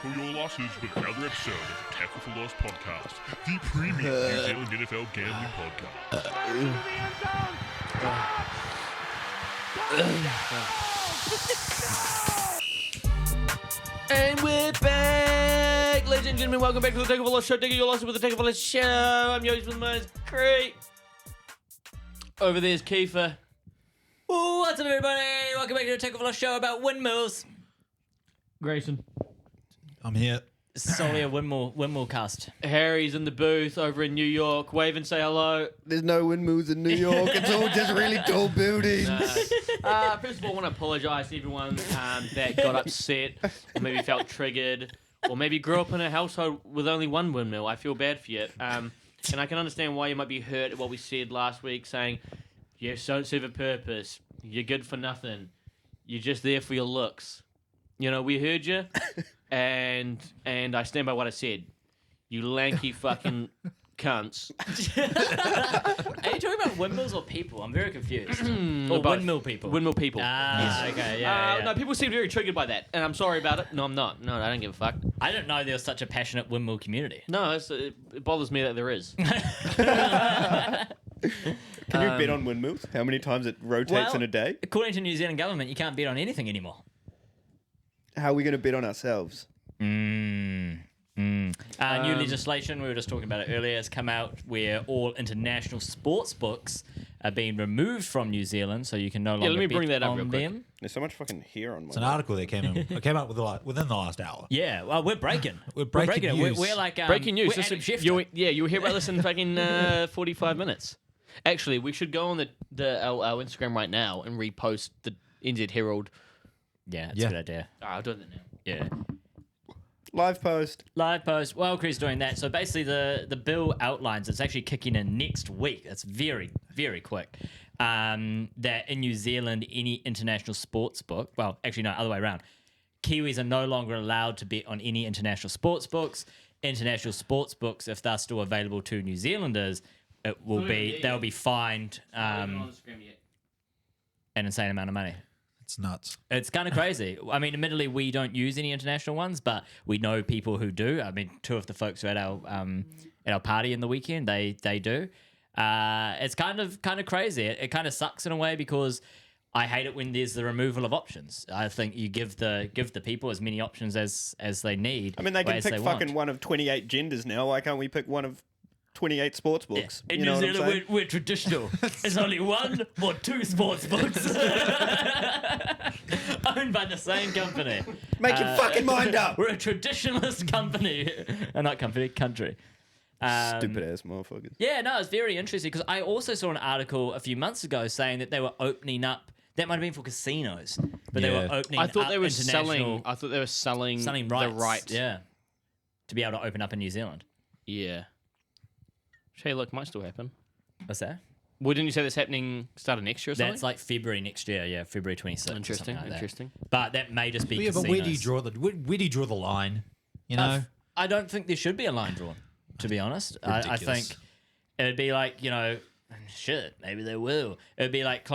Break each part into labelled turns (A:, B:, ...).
A: tackle your losses with another episode of the Tackle for Loss podcast, the premium New Zealand NFL gambling podcast.
B: And we're back! Ladies and gentlemen, welcome back to the Tackle for Loss show. Taking your losses with the Tackle for Loss show. I'm your host with my great. Over there's Kiefer.
C: Ooh, what's up, everybody? Welcome back to the Tackle for Loss show about windmills.
B: Grayson.
D: I'm here.
C: Solely a windmill cast.
B: Harry's in the booth over in New York. Wave and say hello.
E: There's no windmills in New York. It's all just really tall buildings.
B: First of all, I want to apologise to everyone that got upset or maybe felt triggered or maybe grew up in a household with only one windmill. I feel bad for you. And I can understand why you might be hurt at what we said last week, saying, you don't serve a purpose. You're good for nothing. You're just there for your looks. You know, we heard you, and I stand by what I said. You lanky fucking cunts.
C: Are you talking about windmills or people? I'm very confused. Or
B: both.
C: windmill people?
B: Windmill people.
C: Okay, yeah.
B: No, people seem very triggered by that, and I'm sorry about it. No, I'm not. No, I don't give a fuck.
C: I didn't know there was such a passionate windmill community.
B: No, it bothers me that there is.
E: Can you bet on windmills? How many times it rotates in a day?
C: According to New Zealand government, you can't bet on anything anymore.
E: How are we going to bet on ourselves?
C: New legislation, we were just talking about it earlier, has come out where all international sports books are being removed from New Zealand, so you can no longer
B: let me
C: bet
B: bring that up
C: on
B: real quick.
C: them.
E: There's so much fucking hair on my
D: It's an article that came out within the last hour.
C: Yeah, well, we're breaking.
D: We're breaking
C: it.
D: news.
C: We're like
B: Breaking news.
C: We're
B: This
C: Adam
B: is-
C: Schefter.
B: you'll hear about this in fucking 45 minutes. Actually, we should go on our Instagram right now and repost the NZ Herald.
C: Yeah, that's
D: Yeah.
C: a good idea.
B: I'll do that now.
C: Yeah.
E: live post.
C: Live post. While Chris is doing that, so basically the bill outlines it's actually kicking in next week. That's very, very quick. That in New Zealand, any international sports book, well, actually no, other way around. Kiwis are no longer allowed to bet on any international sports books. International sports books, if they're still available to New Zealanders, they'll be fined an insane amount of money.
D: It's nuts.
C: It's kind of crazy. I mean, admittedly, we don't use any international ones, but we know people who do. I mean, two of the folks who are at our party in the weekend, they do. It's kind of crazy. It kind of sucks in a way because I hate it when there's the removal of options. I think you give the people as many options as they need.
E: I mean, they can
C: as
E: pick
C: want.
E: fucking one of 28 genders now. Why can't we pick one of 28 sports books?
C: In
E: You know
C: New
E: what I'm
C: Zealand,
E: saying?
C: we're traditional. There's only one or two sports books owned by the same company.
E: Make your fucking mind up.
C: We're a traditionalist company. Not company, country.
E: Stupid ass motherfuckers.
C: Yeah, no, it's very interesting because I also saw an article a few months ago saying that they were opening up. That might have been for casinos, but they were opening.
B: I thought
C: up
B: they were
C: international-
B: selling
C: selling
B: the
C: rights.
B: right.
C: Yeah, to be able to open up in New Zealand.
B: Yeah. Hey, look, might still happen.
C: What's that?
B: Well, didn't you say that's happening start of next year or something?
C: That's like February next year. Yeah, February 26th. or
B: Interesting.
C: something like that.
B: Interesting.
C: But that may just be.
D: Yeah, but
C: casinos.
D: where do you draw the line? You know,
C: I don't think there should be a line drawn. To be honest, I
D: Ridiculous.
C: think it'd be like shit. Maybe they will. It'd be like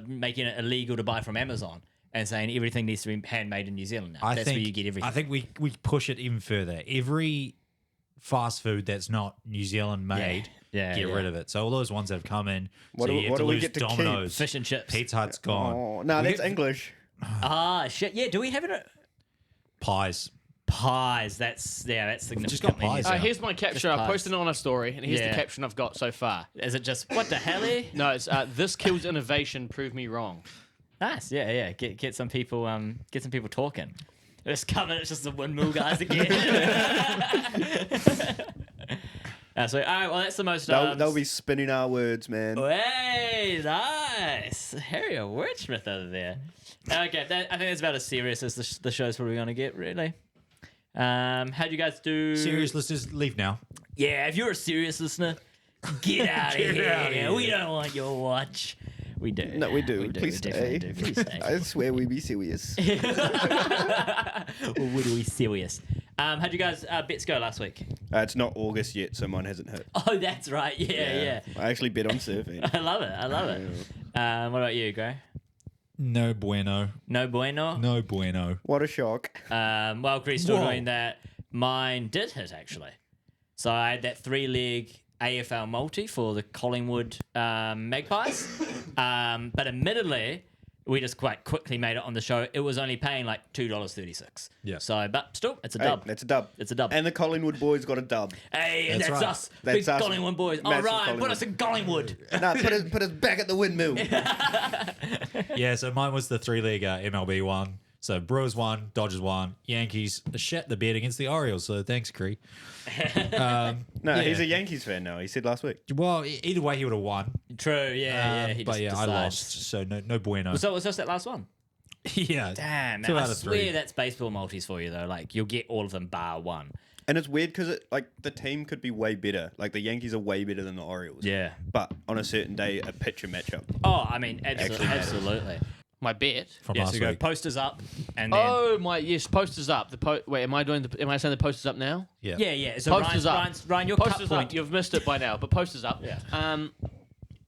C: making it illegal to buy from Amazon and saying everything needs to be handmade in New Zealand now. That's where you get everything.
D: I think we push it even further. Every fast food that's not New Zealand made, get rid of it. So all those ones that have come in,
E: What
D: so
E: do-
D: you have
E: what
D: to
E: do we
D: lose
E: get to keep?
D: Domino's,
C: Fish and chips.
D: Pizza Hut's gone.
E: Oh, no,
D: We
E: that's
D: get
E: English.
C: Shit. Yeah. Do we have it?
D: pies.
C: Pies. That's significantly.
D: just got pies.
B: Here's my caption. I
C: pies.
B: posted it on a story, and here's the
C: Yeah.
B: caption I've got so far.
C: Is it just what the hell?
B: No, it's this kills innovation. Prove me wrong.
C: Nice. Yeah. Get some people. Get some people talking. It's coming. It's just the windmill guys again. So, all right. Well, that's the most.
E: They'll be spinning our words, man.
C: Hey, nice. Harry, a wordsmith over there. Okay, I think that's about as serious as the show's probably going to get, really. How'd you guys do?
D: Serious listeners, leave now.
C: Yeah, if you're a serious listener, get out of here.
D: out of here.
C: We don't want your watch. We do.
E: No, we do.
C: We
E: Please
C: definitely
E: stay.
C: do. Please stay.
E: I swear we be serious.
C: Well, what are we serious? How'd you guys bets go last week?
E: It's not August yet, so mine hasn't hit.
C: Oh, that's right. Yeah.
E: I actually bet on surfing.
C: I love it. What about you, Gray?
D: No bueno.
C: No bueno.
D: No bueno.
E: What a shock.
C: While Chris still
D: Whoa.
C: doing that, mine did hit actually. So I had that 3-leg AFL multi for the Collingwood Magpies. But admittedly, we just quite quickly made it on the show. It was only paying like $2.36.
D: Yeah.
C: So, but still, it's a
E: Hey,
C: dub.
E: that's a dub.
C: It's a dub.
E: And the Collingwood boys got a dub.
C: Hey, and
D: That's
C: that's
D: right.
C: us.
E: That's
C: Big
E: us.
C: Collingwood boys. All
E: Massive
C: right, put
E: Collingwood.
C: us in Collingwood.
E: No, put us back at the windmill.
D: Yeah, so mine was the 3-leg MLB one. So Brewers won, Dodgers won, Yankees shat the bed against the Orioles. So thanks, Cree.
E: No, he's a Yankees fan now. He said last week.
D: Well, either way, he would have won.
C: True, yeah. He
D: but
C: just
D: yeah,
C: decides.
D: I lost. So no bueno.
C: So it was just that last one.
D: Yeah.
C: Damn, man.
D: 2
C: I
D: out of
C: swear
D: 3.
C: that's baseball multis for you, though. Like, you'll get all of them bar one.
E: And it's weird because the team could be way better. Like the Yankees are way better than the Orioles.
C: Yeah.
E: But on a certain day, a pitcher matchup.
C: Oh, I mean,
E: Actually matters.
C: absolutely.
B: My bet.
D: From
C: Yeah,
D: last
C: so you go
D: week.
C: posters up, and then
B: Oh my yes, posters up. Wait, am I saying the posters up now?
D: Yeah.
C: yeah. So
B: Posters up.
C: Ryan, your
B: Posters
C: cut
B: up.
C: point.
B: You've missed it by now, but posters up.
C: Yeah.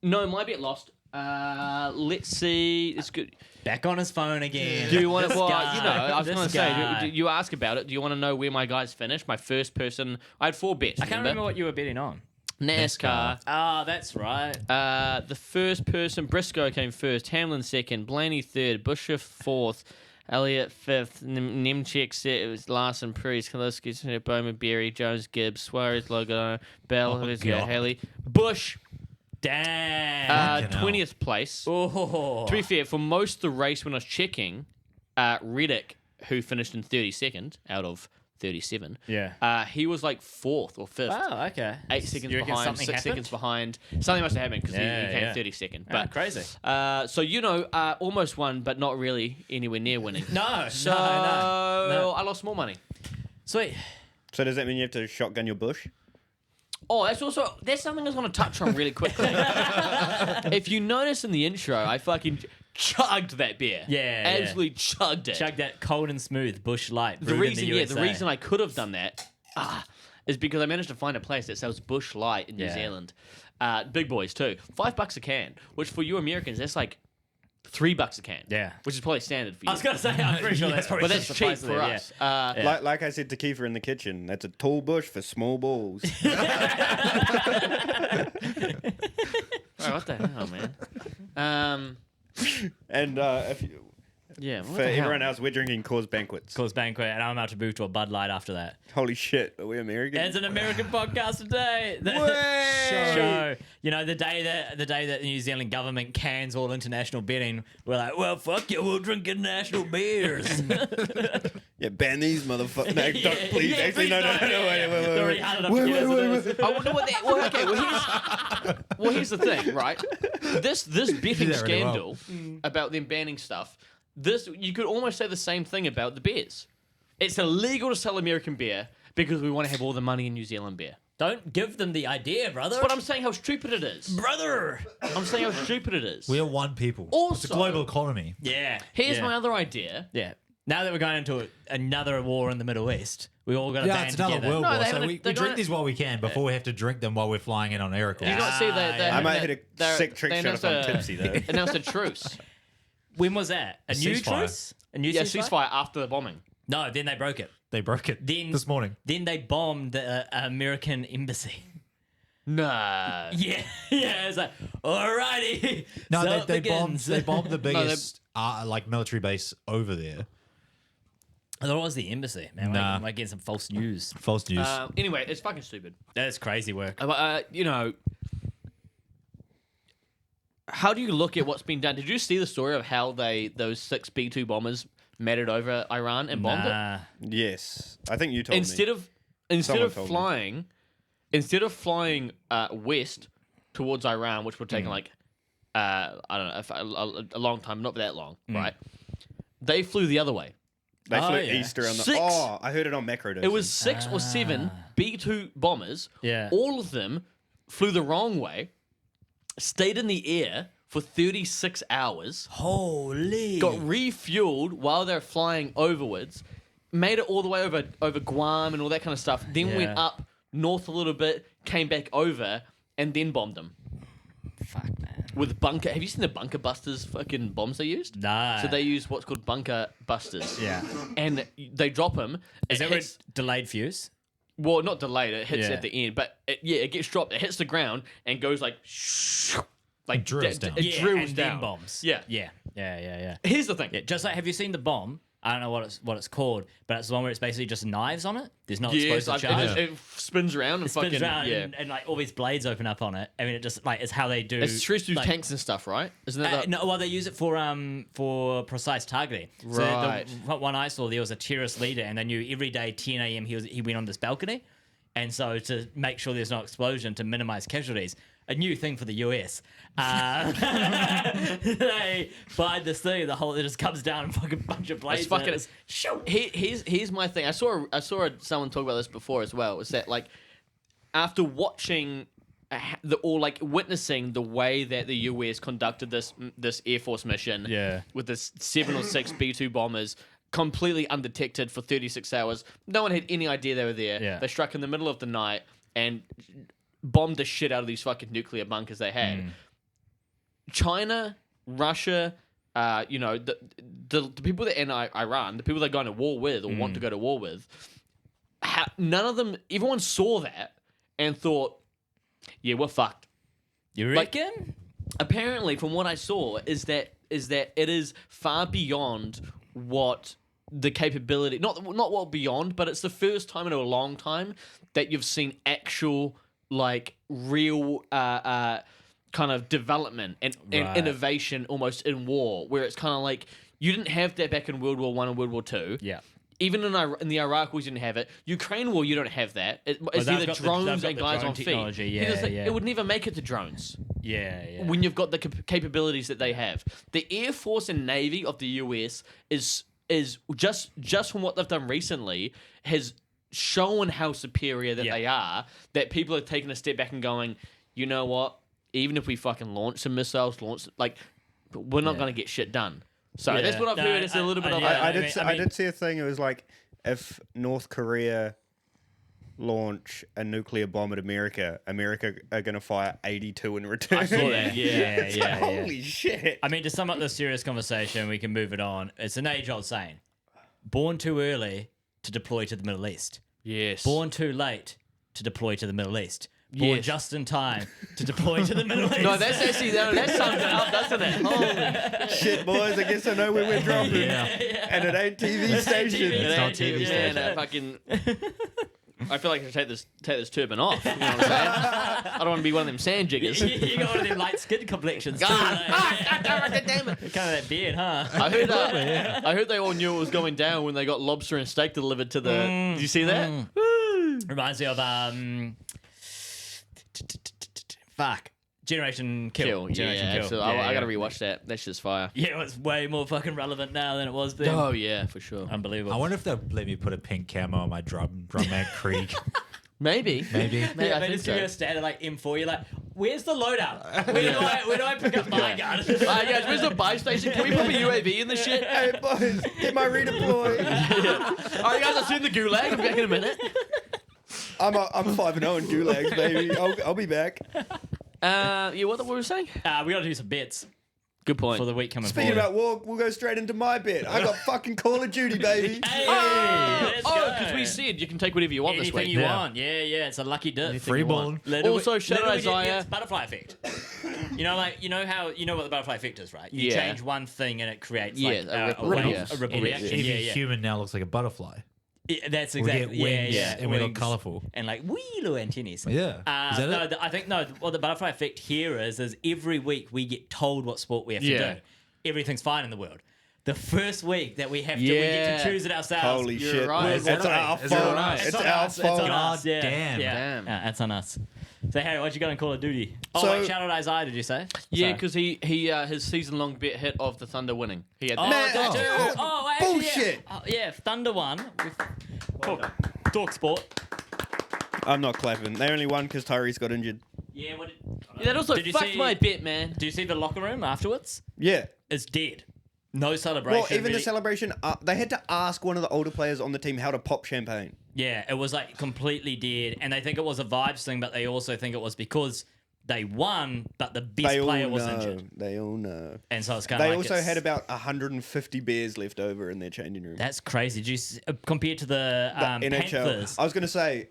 B: No, my bet lost. Let's see. It's good.
C: Back on his phone again.
B: Do you want to?
C: This
B: Well,
C: guy,
B: you know, I was
C: this
B: going to
C: guy.
B: say. You ask about it. Do you want to know where my guys finished? My first person. I had 4 bets.
C: I can't remember what you were betting on.
B: NASCAR.
C: Ah, that's right.
B: The first person, Briscoe came first, Hamlin second, Blaney third, Busher fourth, Elliott fifth, Nemchek it was Larson, Priest, Kaliski, Bowman, Berry, Jones, Gibbs, Suarez, Logano, Bell,
D: God.
B: Haley, Bush,
C: Damn.
D: Fucking hell.
B: 20th place.
C: Oh.
B: To be fair, for most of the race when I was checking, Reddick, who finished in 32nd out of 37,
C: Yeah.
B: he was like 4th or 5th.
C: Oh, okay.
B: 8 seconds
C: You reckon
B: behind,
C: something
B: 6
C: happened?
B: seconds behind. Something must have happened because
C: Yeah,
B: he came
C: yeah.
B: 32nd.
C: Ah,
B: But
C: crazy.
B: So almost won, but not really anywhere near winning.
C: No,
B: So
C: no.
B: I lost more money.
C: Sweet.
E: So does that mean you have to shotgun your bush?
B: Oh, that's something I was going to touch on really quickly. If you notice in the intro, I fucking chugged that beer.
C: Yeah,
B: absolutely chugged it.
C: Chug that cold and smooth Bush Light.
B: The reason I could have done that is because I managed to find a place that sells Bush Light in New
C: Yeah.
B: Zealand. Big boys too. $5 a can, which for you Americans, that's like $3 a can.
C: Yeah.
B: Which is probably standard for you.
C: I was gonna say, I'm pretty sure that's probably
B: but that's
C: just
B: cheap
C: the price
B: for
C: of it,
B: us.
C: Yeah.
E: Like I said to Kiefer in the kitchen, that's a tall bush for small balls.
B: Oh, what the hell, man?
E: And if you,
B: Yeah. What
E: for
B: the hell?
E: everyone else, we're drinking Coors Banquets.
C: Coors Banquet, and I'm about to move to a Bud Light after that.
E: Holy shit, are we American?
C: It's an American podcast today. Show. You know, the day that the New Zealand government cans all international betting, we're like, well, fuck you, we'll drink international beers.
E: Yeah, ban these motherfuckers. No, don't, please.
C: Yeah,
E: Actually, no,
C: please don't.
E: wait.
C: They're already hard enough to
E: Wait,
C: get as
E: wait,
C: it
E: wait,
C: is.
E: wait.
B: I wonder what that. Well, okay. Here's the thing, right? This betting
D: that really well.
B: scandal about them banning stuff. You could almost say the same thing about the beers. It's illegal to sell American beer because we want to have all the money in New Zealand beer.
C: Don't give them the idea, brother.
B: But I'm saying how stupid it is.
C: Brother.
B: I'm saying how stupid it is.
D: We are one people. It's
B: Also-
D: a global economy.
C: Yeah.
B: Here's
C: yeah.
B: my other idea.
C: Yeah. Now that we're going into another war in the Middle East, we all got to
D: Yeah,
C: band
D: it's another
C: together.
D: world
B: No,
D: war.
B: they
D: So
B: haven't-
D: we
B: they're
D: drink
B: gonna-
D: these while we can before we have to drink them while we're flying in on aircraft.
B: You got to see that.
E: I might hit a sick trick shot if I'm tipsy, though.
B: Announced a truce.
C: When was that? A new
D: ceasefire.
C: truce? A new
B: Yeah,
C: ceasefire?
B: ceasefire after the bombing.
C: No, then they broke it.
D: They broke it
C: Then
D: this morning.
C: Then they bombed the American embassy.
B: Nah.
C: Yeah, yeah. It's like, alrighty.
D: No,
C: so it
D: they bombed.
C: begins.
D: They bombed the
B: they-
D: biggest military base over there.
C: I thought it was the embassy. Man,
D: Nah.
C: I might get some false news.
D: False news.
B: Anyway, it's fucking stupid.
C: That's crazy work.
B: How do you look at what's been done? Did you see the story of how those 6 B-2 bombers mattered over Iran and bombed it?
C: Nah.
E: Yes. I think you told me.
B: Instead of
E: Someone told me.
B: flying west towards Iran, which would have taken like I don't know a long time, not that long, right? They flew the other way.
E: They flew
C: yeah.
E: east around the...
B: 6.
E: Oh, I heard it on macro.
B: It was 6 or 7 B-2 bombers.
C: Yeah.
B: All of them flew the wrong way, stayed in the air for 36 hours,
C: Holy.
B: got refueled while they're flying overwards, made it all the way over Guam and all that kind of stuff, then went
C: Yeah.
B: up north a little bit, came back over, and then bombed them.
C: Fuck, man.
B: with bunker. Have you seen the bunker busters fucking bombs they used?
C: Nah.
B: So they use what's called bunker busters.
C: Yeah.
B: And they drop them.
C: Is that what delayed fuse?
B: Well, not delayed. It hits
C: Yeah.
B: at the end, but it gets dropped. It hits the ground and goes like
D: drills down.
B: It drills
C: and
B: down.
C: then bombs.
B: Yeah.
C: Yeah.
B: Here's the thing.
C: Yeah, just like, have you seen the bomb? I don't know what it's called, but it's the one where it's basically just knives on it. There's no
B: Yes,
C: explosive charge.
B: it spins around and
C: It spins
B: fucking
C: around
B: yeah.
C: and like all these blades open up on it. I mean, it just like it's how they do.
B: It's used to do
C: like,
B: tanks and stuff, right? Isn't that
C: no, well, they use it for precise targeting.
B: Right.
C: So the one I saw, there was a terrorist leader, and they knew every day 10 a.m. he went on this balcony, and so to make sure there's no explosion to minimize casualties. A new thing for the US. They find this thing, it just comes down and fucking bunch of blades.
B: It's fucking.
C: in it. Shoot.
B: Here's my thing. I saw someone talk about this before as well. Is that like after watching witnessing the way that the US conducted this Air Force mission,
C: Yeah.
B: with this 7 or 6 B-2 bombers. Completely undetected for 36 hours. No one had any idea they were there.
C: Yeah.
B: They struck in the middle of the night and bombed the shit out of these fucking nuclear bunkers they had. China, Russia, the people that in Iran, the people they're going to war with or want to go to war with, none of them, everyone saw that and thought, yeah, we're fucked.
C: You
B: Like-
C: reckon?
B: Apparently, from what I saw, is that it is far beyond what the capability, not what beyond, but it's the first time in a long time that you've seen actual, like, real kind of development and
C: Right.
B: innovation almost in war, where it's kind of like you didn't have that back in World War I and World War II.
C: Yeah.
B: Even in the Iraq Wars, you didn't have it. Ukraine War, you don't have that. It's
C: they've
B: either
C: got the-
B: drones
C: they've got
B: and
C: the
B: guys
C: drone
B: on feet.
C: technology,
B: Here's the
C: yeah,
B: thing,
C: yeah.
B: It would never make it to drones
C: Yeah.
B: when you've got the capabilities that they have. The Air Force and Navy of the US is just from what they've done recently has shown how superior that
C: Yeah.
B: they are. That people are taking a step back and going, you know what? Even if we fucking launch some missiles, we're not going to get shit done. So
C: Yeah.
B: that's what I've
C: No,
B: heard. It's a little bit of
C: yeah.
B: a...
E: I did see a thing. It was like if North Korea launch a nuclear bomb at America are going to fire 82 in return.
B: I saw that. Yeah,
E: It's like, holy shit.
C: I mean, to sum up this serious conversation, we can move it on. It's an age-old saying: born too early to deploy to the Middle East.
B: Yes.
C: Born too late to deploy to the Middle East. Born
B: Yes.
C: just in time to deploy to the Middle East.
B: No, that's actually that sums it up, doesn't it? Holy
E: Shit, boys. I guess I know where we're dropping. And it ain't TV station.
C: It's
D: not TV
B: yeah,
D: station.
B: no, fucking. I feel like I should take this turban off. You know what I'm saying? I don't want to be one of them sand jiggers.
C: You got one of them light skin complexions.
B: God,
C: too, like-
B: God damn it!
C: kind of that beard, huh?
B: I heard they all knew it was going down when they got lobster and steak delivered to the. Did you see that? Woo.
C: Reminds me of fuck, Generation Kill. Generation
B: Yeah,
C: Kill.
B: so I gotta rewatch that. That's just fire.
C: Yeah, it's way more fucking relevant now than it was then.
B: Oh yeah, for sure.
C: Unbelievable.
D: I wonder if they'll let me put a pink camo on my drumman Krieg.
B: Maybe.
D: Maybe.
B: Yeah,
C: Yeah,
B: I
C: they
B: think
C: just give you a
B: so.
C: standard like M4. You're like, where's the loadout? Where do I pick up my gun?
B: Guys, where's the buy station? Can we put a UAV in this shit?
E: Hey, boys. Get my redeploy.
B: All right, guys, I'll see you in the gulag. I'm back in a minute.
E: I'm 5-0 in gulags, baby. I'll be back.
B: Yeah, what were we saying?
C: We got to do some bets
B: Good point.
C: for the week coming
E: Speaking
C: forward.
E: about war, we'll go straight into my bit. I got fucking Call of Duty, baby.
C: Hey, let's
B: Oh,
C: go.
B: because we said you can take whatever you want
C: Anything
B: this week.
C: you
D: Yeah.
C: want. Yeah, it's a lucky dip.
D: Free balling.
B: Also, shout out Isaiah.
C: It's butterfly effect. You know what the butterfly effect is, right? You
B: Yeah.
C: change one thing and it creates
B: Yeah,
C: like
B: a ripple,
C: wave,
B: yeah.
C: a ripple
B: Yeah,
C: reaction.
D: Every
C: Yeah,
D: human now looks like a butterfly.
C: yeah. That's
D: We get
C: exactly.
D: wings
C: Yeah.
D: and we look
C: Wings
D: colourful.
C: and like wee little antennas.
D: Yeah. Is that
C: no,
D: it?
C: I think no. What the butterfly effect here is every week we get told what sport we have to
B: Yeah.
C: do. Everything's fine in the world. The first week that we have to, we
B: Yeah.
C: get to choose it ourselves.
E: Holy
B: You're
E: shit.
B: right.
E: It's
B: Is it
E: our
D: right? Is it
E: fault.
D: right?
E: It's
C: on
E: our
C: us, it's on
E: fault.
C: us, yeah.
D: damn.
C: Yeah.
B: Damn.
C: Yeah, that's on us. So Harry, what you got in Call of Duty? Oh,
E: So-
C: wait, shout out Isaiah, did you say?
B: Yeah,
C: Sorry.
B: because he his season long bet hit of the Thunder winning. He had
C: Oh,
B: that.
C: that
E: oh.
C: too. Oh, actually,
E: Bullshit.
C: Yeah. Yeah, Thunder won. Talk sport.
E: I'm not clapping. They only won because Tyrese got injured.
C: Yeah, what did,
B: Yeah, that also
C: Did you
B: fucked
C: see-
B: my bet, man.
C: do you see the locker room afterwards?
E: Yeah.
C: It's dead. No celebration.
E: Well, even the
C: really.
E: celebration, they had to ask one of the older players on the team how to pop champagne.
C: Yeah, it was like completely dead, and they think it was a vibes thing, but they also think it was because they won, but the best
E: They all
C: player was
E: know.
C: injured.
E: They all know.
C: And so it's kind of
E: They
C: like
E: also
C: it's-
E: had about 150 bears left over in their changing room.
C: That's crazy. Compared to the
E: NHL.
C: Panthers.
E: I was going to say,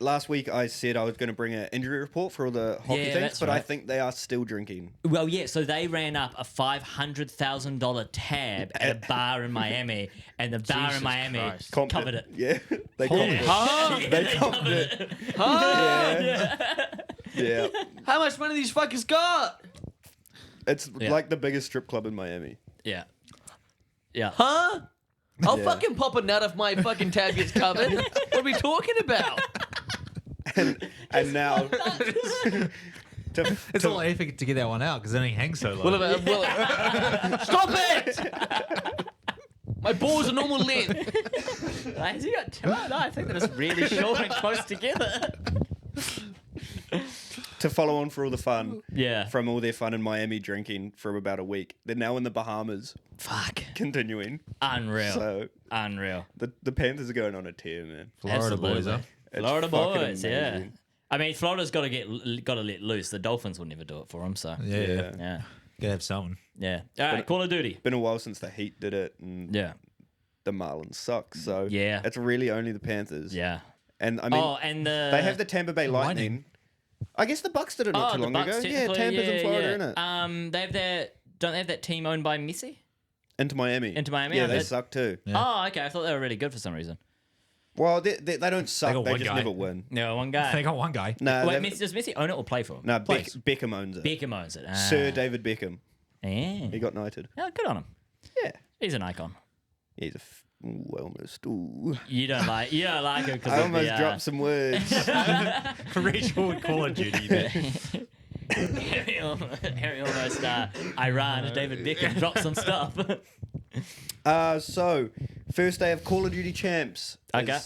E: last week I said I was going to bring an injury report for all the hockey
C: Yeah,
E: teams,
C: that's
E: but I
C: right.
E: think they are still drinking.
C: Well, yeah, so they ran up a $500,000 tab at a bar in Miami, and the bar
B: Jesus
C: in Miami
B: Christ.
C: covered it.
E: Yeah, they covered it.
B: Huh?
E: They covered it. Yeah.
B: How much money these fuckers got?
E: It's
C: Yeah.
E: like the biggest strip club in Miami.
C: Yeah. Yeah.
B: Huh? I'll
E: Yeah.
B: fucking pop a nut if my fucking tab gets covered. What are we talking about?
E: And now,
D: It's a lot easier to get that one out because it only hangs so low.
B: Stop it! My balls are normal length.
C: Has he got two? No, I think that it's really short and close together.
E: to follow on for all the fun,
C: Yeah.
E: from all their fun in Miami drinking for about a week, they're now in the Bahamas
C: Fuck.
E: continuing.
C: Unreal.
E: So
C: Unreal.
E: the Panthers are going on a tear, man.
D: Florida boys, huh?
E: It's
C: Florida
E: fucking
C: boys, yeah.
E: amazing.
C: I mean, Florida's got to let loose. The Dolphins will never do it for them, so
D: Yeah, yeah.
E: Yeah.
C: yeah,
D: Gotta have something.
C: yeah. All right, Call of Duty.
E: Been a while since the Heat did it, and
C: Yeah,
E: the Marlins suck. So
C: Yeah.
E: it's really only the Panthers.
C: yeah.
E: And I mean,
C: Oh, and the
E: they have the Tampa Bay Lightning.
D: Lightning.
E: I guess the Bucks did it not too
C: the
E: long
C: Bucks
E: ago. Yeah,
C: technically,
E: Tampa's in Florida, isn't it?
C: They have don't they have that team owned by Messi?
E: Into Miami.
C: Into Miami,
E: Yeah,
C: I
E: they
C: bet.
E: suck too.
D: Yeah.
C: Oh, okay. I thought they were really good for some reason.
E: Well, they don't suck.
D: got
E: They
D: one
E: just
D: guy.
E: never win.
C: No, one
D: They
C: guy.
D: got one guy.
E: No,
C: Wait, does Messi own it or play for him?
E: no,
D: Plays.
E: Beckham owns it.
C: Beckham owns it. Ah.
E: Sir David Beckham.
C: Yeah.
E: He got knighted.
C: Oh, good on him.
E: Yeah.
C: He's an icon.
E: He's a almost. Ooh.
C: You don't like him because
E: I almost dropped some words.
D: Rachel Call of Duty.
C: Harry almost Iran. David Beckham dropped some stuff.
E: So, first day of Call of Duty Champs.
C: Okay.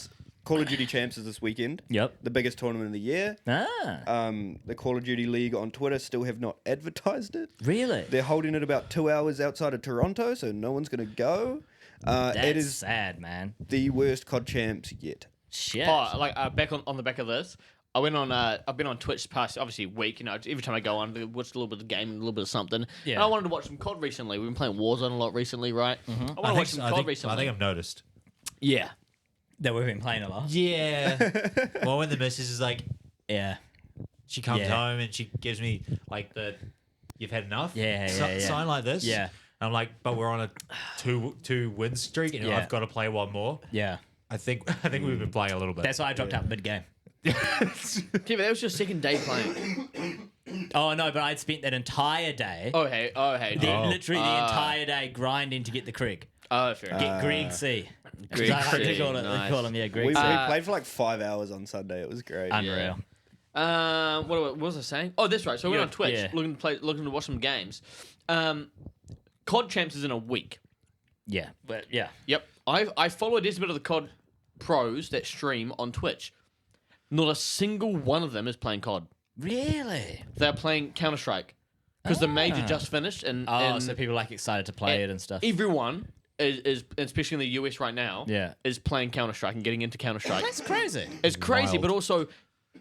E: Call of Duty Champs is this weekend.
C: Yep.
E: The biggest tournament of the year.
C: Ah,
E: The Call of Duty League on Twitter still have not advertised it.
C: really?
E: They're holding it about 2 hours outside of Toronto, so no one's going to go.
C: That's
E: It is
C: sad, man.
E: the worst COD Champs yet.
C: Shit.
B: Oh, like back on the back of this, I went on. I've been on Twitch past obviously week. You know, every time I go on, I watch a little bit of game, a little bit of something.
C: Yeah.
B: And I wanted to watch some COD recently. We've been playing Warzone a lot recently, right? I want to watch some COD recently.
D: I think I've noticed.
B: Yeah.
C: That we've been playing a lot.
D: Yeah. Well, when the missus is like,
C: Yeah.
D: she comes
C: Yeah.
D: home and she gives me like the, you've had enough.
C: Yeah,
D: Sign like this.
C: Yeah.
D: And I'm like, but we're on a two win streak, and
C: Yeah.
D: I've got to play one more.
C: Yeah.
D: I think we've been playing a little bit.
C: That's why I dropped out mid game.
B: Yeah, but that was your second day playing.
C: Oh no, but I'd spent that entire day.
B: Oh hey.
C: Literally the entire day grinding to get the Craig.
B: Oh, fair enough.
C: Get Greg C.
B: Greg
C: I like to
B: C,
C: call it.
B: nice.
C: They call him, yeah, Greg
E: We
C: C.
E: played for like 5 hours on Sunday. It was great.
C: Unreal.
B: What was I saying? Oh, that's right. So we went on Twitch,
C: Yeah.
B: looking to watch some games. COD Champs is in a week.
C: Yeah, but yeah.
B: Yep. I follow a decent bit of the COD pros that stream on Twitch. Not a single one of them is playing COD.
C: Really?
B: They're playing Counter Strike because the major just finished, and
C: So people like excited to play it and stuff.
B: everyone is, especially in the US right now,
C: Yeah.
B: is playing Counter Strike and getting into Counter Strike.
C: That's crazy.
B: It's crazy,
D: Wild.
B: but also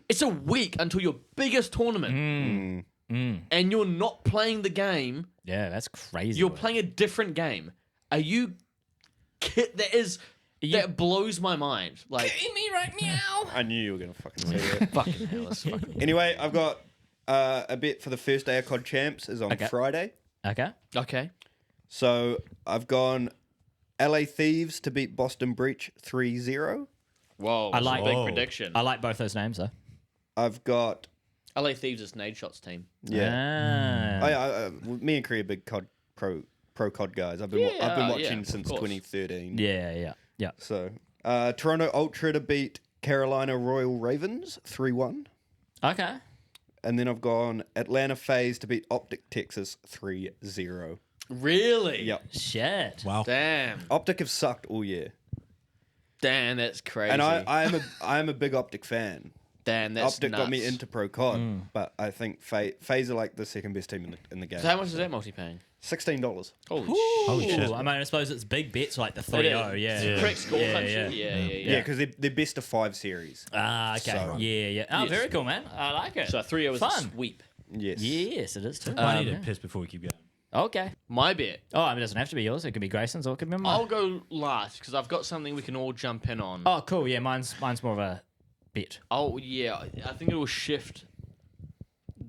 B: it's a week until your biggest tournament, and you're not playing the game.
C: Yeah, that's crazy.
B: You're
C: work.
B: playing a different game. Are you? That blows my mind. Like,
C: me right meow.
E: I knew you were going to fucking say that.
B: fucking hell, it's fucking.
E: Anyway, I've got a bet for the first day of COD Champs is on
C: Okay.
E: Friday.
C: Okay.
B: Okay.
E: So I've gone LA Thieves to beat Boston Breach 3-0.
B: Whoa,
C: I like-
B: big
D: Whoa.
B: prediction.
C: I like both those names though.
E: I've got
B: LA Thieves is Nade Shot's team.
E: yeah.
C: Ah.
E: Me and Cree are big COD pro COD guys. I've been watching
B: of
E: since
B: course.
E: 2013.
C: Yeah.
E: So Toronto Ultra to beat Carolina Royal Ravens 3-1.
C: Okay.
E: And then I've gone Atlanta FaZe to beat Optic Texas 3-0.
B: Really?
E: Yep.
C: Shit.
D: wow.
B: Damn.
E: Optic have sucked all year.
B: Damn, that's crazy.
E: And I am a big Optic fan.
B: Damn, that's
E: Optic
B: nuts.
E: got me into Pro COD, but I think FaZe are like the second best team in the game.
B: So how much is that multi-paying?
E: $16.
B: Holy
D: Holy
B: shit.
D: shit.
C: I mean, I suppose it's big bets like the
B: It
C: 3-0.
B: is.
C: Yeah.
B: It's correct score
C: Yeah,
B: punch.
C: yeah.
E: Yeah, because they're best of 5 series.
C: Ah, okay.
E: So-
C: Yeah. Oh,
B: Yes.
C: very cool, man. I like it.
B: So 3-0 is a
C: Fun.
B: sweep.
E: Yes.
C: Yes, it is too.
D: I need to piss before we keep going.
C: Okay.
B: My bet.
C: Oh, I mean, it doesn't have to be yours. It could be Grayson's or it could be mine.
B: I'll go last because I've got something we can all jump in on.
C: Oh, cool. Yeah, mine's more of a bet.
B: Oh yeah, I think it will shift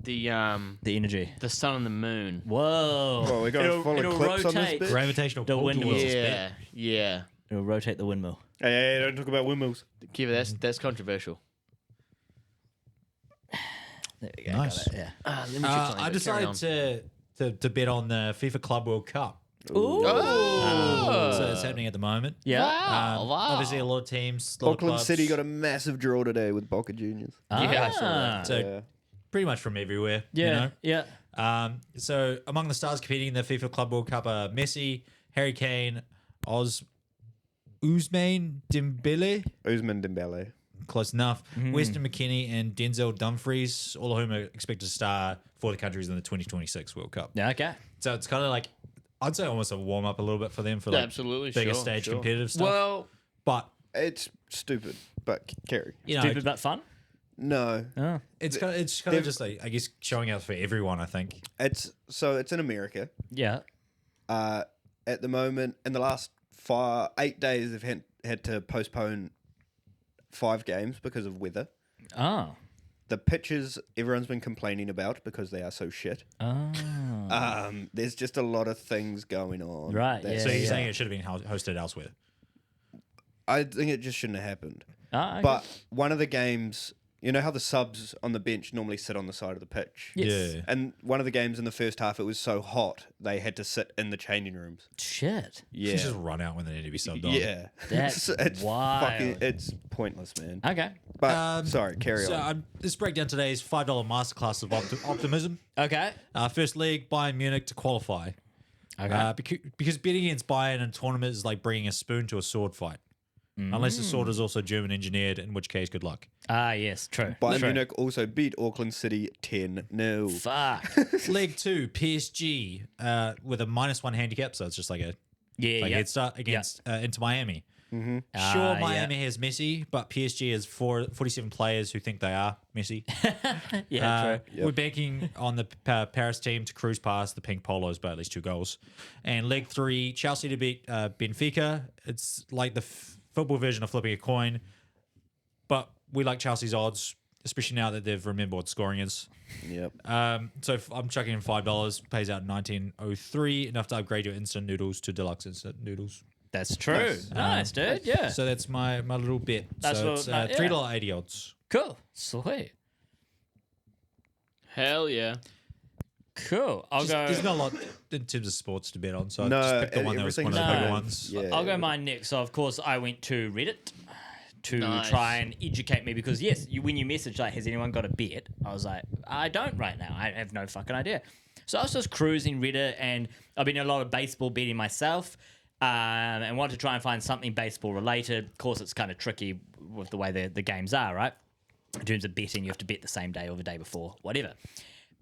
B: the
C: energy.
B: the sun and the moon.
C: Whoa.
E: Well, we're going full eclipse on this bitch.
D: Gravitational
C: The
D: pull
C: wind
D: towards
C: will-
D: us,
B: Yeah, yeah.
C: It'll rotate the windmill.
E: Hey, don't talk about windmills.
B: Kiva, that's controversial.
C: There we go.
D: Nice.
C: Got it, yeah.
B: Let me check something,
D: I
B: but carry
D: decided to bet on the FIFA Club World Cup.
C: Ooh.
D: So it's happening at the moment.
C: Yeah.
B: Wow, wow.
D: Obviously, a lot of teams, a lot of
E: Auckland
D: clubs,
E: City got a massive draw today with Boca Juniors.
B: Yeah, I saw that.
D: so
E: Yeah.
D: pretty much from everywhere.
C: Yeah.
D: You know?
C: Yeah.
D: So among the stars competing in the FIFA Club World Cup are Messi, Harry Kane, Ousmane Dembele,
E: Usman Dembele.
D: close enough, Weston McKennie, and Denzel Dumfries, all of whom are expected to star for the countries in the 2026 World Cup.
C: Yeah. Okay.
D: So it's kind of like, I'd say almost a warm up a little bit for them for like
B: Absolutely,
D: bigger
B: sure,
D: stage
B: sure.
D: competitive stuff.
B: Well,
D: But
E: It's stupid, but carry.
D: you know,
C: Stupid but fun.
E: No,
C: Oh.
D: it's kind of just like, I guess, showing out for everyone. I think.
E: it's in America.
C: Yeah.
E: At the moment, in the last 8 days, they've had to postpone 5 games because of weather.
C: Oh.
E: The pitches everyone's been complaining about because they are so shit.
C: Oh.
E: There's just a lot of things going on.
C: Right,
E: that-
C: yeah,
D: So you're
C: yeah.
D: saying it should have been hosted elsewhere?
E: I think it just shouldn't have happened.
C: Ah, okay.
E: But one of the games, you know how the subs on the bench normally sit on the side of the pitch?
C: Yes.
D: Yeah.
E: And one of the games in the first half, it was so hot, they had to sit in the changing rooms.
C: Shit.
E: Yeah.
D: Just run out when they need to be subbed on.
E: Yeah.
C: That's
E: it's
C: wild.
E: it's pointless, man.
C: Okay.
E: But sorry, carry
D: So
E: on.
D: this breakdown today is $5 masterclass of optimism.
C: Okay.
D: First leg, Bayern Munich to qualify.
C: Okay.
D: Because betting against Bayern in a tournament is like bringing a spoon to a sword fight. Unless the sword is also German engineered, in which case, good luck.
C: Ah, yes. True.
E: Bayern
C: True.
E: Munich also beat Auckland City 10-0.
C: Fuck.
D: Leg 2, PSG with a -1 handicap, so it's just like a
C: Yeah. Yeah.
D: head start against Inter Miami.
C: Ah,
D: Sure,
C: yeah.
D: Miami has Messi, but PSG has 47 players who think they are Messi.
C: Yeah. True.
D: We're banking on the Paris team to cruise past the pink polos by at least 2 goals. And leg 3, Chelsea to beat Benfica. It's like the football version of flipping a coin, but we like Chelsea's odds, especially now that they've remembered what scoring is.
E: Yep.
D: So I'm chucking in $5, pays out 19.03, enough to upgrade your instant noodles to deluxe instant noodles.
C: That's true. Nice, dude. Yeah.
D: So that's my little bet.
C: That's
D: so
C: what-
D: it's
C: yeah.
D: $3.80 odds.
C: Cool. Sweet.
B: hell yeah.
C: Cool. I'll go.
D: There's not a lot in terms of sports to bet on, so I
E: No,
D: just picked the one that was one of the
E: everything's
D: bigger
C: No.
D: ones.
E: Yeah.
C: I'll go mine next. So of course I went to Reddit to
B: Nice.
C: try and educate me because yes, when you message like, has anyone got a bet? I was like, I don't right now. I have no fucking idea. So I was just cruising Reddit and I've been doing a lot of baseball betting myself. And wanted to try and find something baseball related. Of course, it's kind of tricky with the way the games are, right? In terms of betting, you have to bet the same day or the day before, whatever.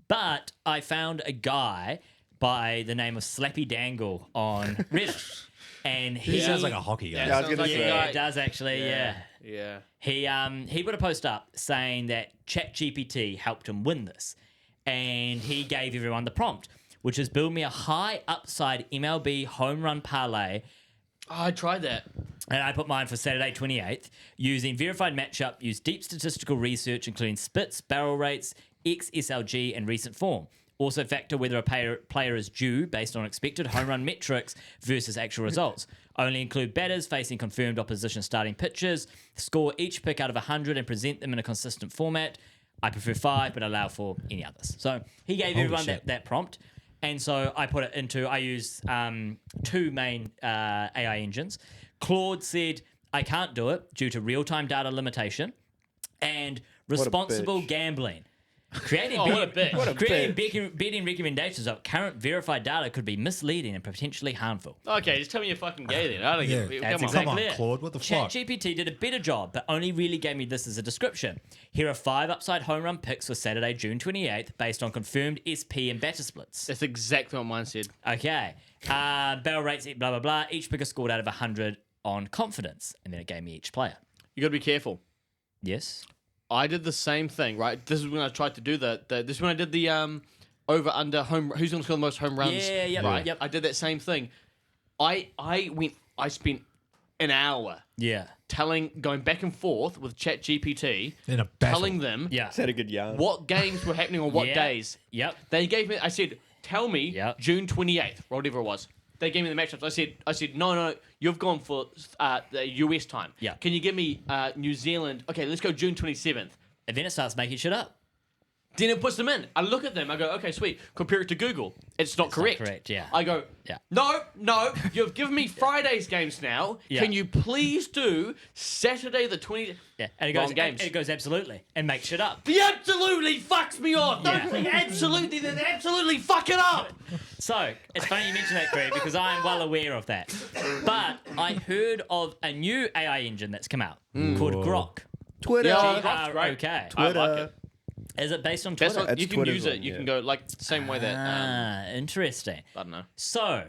C: But I found a guy by the name of Slappy Dangle on Reddit. And
D: He sounds like a hockey guy.
E: Yeah, I was
B: sounds
E: gonna
B: like a
E: say.
C: yeah,
B: guy-
C: it does actually, yeah.
B: Yeah.
C: He put a post up saying that ChatGPT helped him win this. And he gave everyone the prompt, which is build me a high upside MLB home run parlay.
B: Oh, I tried that.
C: And I put mine for Saturday 28th. Using verified matchup, use deep statistical research, including spits, barrel rates, XSLG, and recent form. Also factor whether a player is due based on expected home run metrics versus actual results. Only include batters facing confirmed opposition starting pitchers. Score each pick out of 100 and present them in a consistent format. I prefer 5, but allow for any others. So he gave everyone
D: shit.
C: that prompt. And so I put it into, I use 2 main AI engines. Claude said, I can't do it due to real-time data limitation and responsible
E: bitch.
C: gambling. Creating,
B: Oh, what a bitch. What
E: a
C: betting recommendations of current verified data could be misleading and potentially harmful.
B: Okay, just tell me you're fucking gay then. I don't get it.
C: That's
B: Come on.
C: exactly
D: Come on,
C: it.
D: Claude, what the fuck?
C: ChatGPT did a better job, but only really gave me this as a description. Here are 5 upside home run picks for Saturday, June 28th, based on confirmed SP and batter splits.
B: That's exactly what mine said.
C: Okay. Barrel rates, blah, blah, blah. Each pick is scored out of 100 on confidence. And then it gave me each player.
B: You got to be careful.
C: Yes.
B: I did the same thing, right? This is when I tried to do this is when I did the over under home. Who's going to score the most home runs?
C: Yeah, yep,
B: right.
C: yep.
B: I did that same thing. I spent an hour
C: Yeah.
B: going back and forth with ChatGPT,
D: In a battle.
B: telling them
C: Yeah.
E: Is that a good yarn?
B: what games were happening on what
C: Yeah.
B: days.
C: Yep.
B: They gave me. I said, tell me
C: Yep.
B: June 28th, or whatever it was. They gave me the matchups. I said, no, you've gone for the US time.
C: Yeah.
B: Can you give me New Zealand? Okay, let's go June 27th.
C: And then it starts making shit up.
B: Then it puts them in. I look at them. I go, okay, sweet. Compare it to Google. It's not correct.
C: correct, yeah.
B: I go,
C: Yeah.
B: no. You've given me Friday's games now.
C: Yeah.
B: Can you please do Saturday the 20th?
C: Yeah. And it
B: Wrong
C: goes,
B: games.
C: it goes absolutely and makes shit up.
B: He absolutely fucks me off.
C: Yeah.
B: Don't say absolutely. They absolutely fuck it up.
C: So, it's funny you mention that, Craig, because I'm well aware of that. But I heard of a new AI engine that's come out called Grok.
E: Twitter.
B: Yeah, Grok's great.
C: Okay.
B: I like
E: Twitter.
B: it.
C: Is it based on
B: That's
C: Twitter?
B: what,
E: It's
B: you can
E: Twitter's
B: use it.
E: one,
B: You
E: yeah.
B: can go like the same way that
C: Interesting.
B: I don't know.
C: So,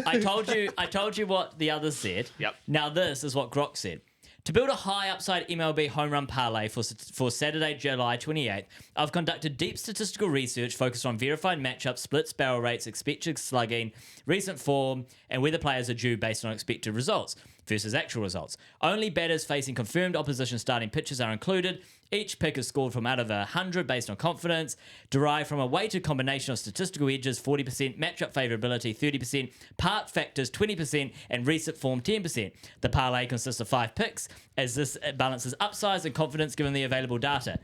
C: I told you what the others said.
B: Yep.
C: Now this is what Grok said. To build a high upside MLB home run parlay for Saturday, July 28th, I've conducted deep statistical research focused on verified matchups, splits, barrel rates, expected slugging, recent form, and whether players are due based on expected results versus actual results. Only batters facing confirmed opposition starting pitchers are included. Each pick is scored from out of 100 based on confidence, derived from a weighted combination of statistical edges 40%, matchup favorability 30%, part factors 20%, and recent form 10%. The parlay consists of 5 picks, as this balances upsides and confidence given the available data.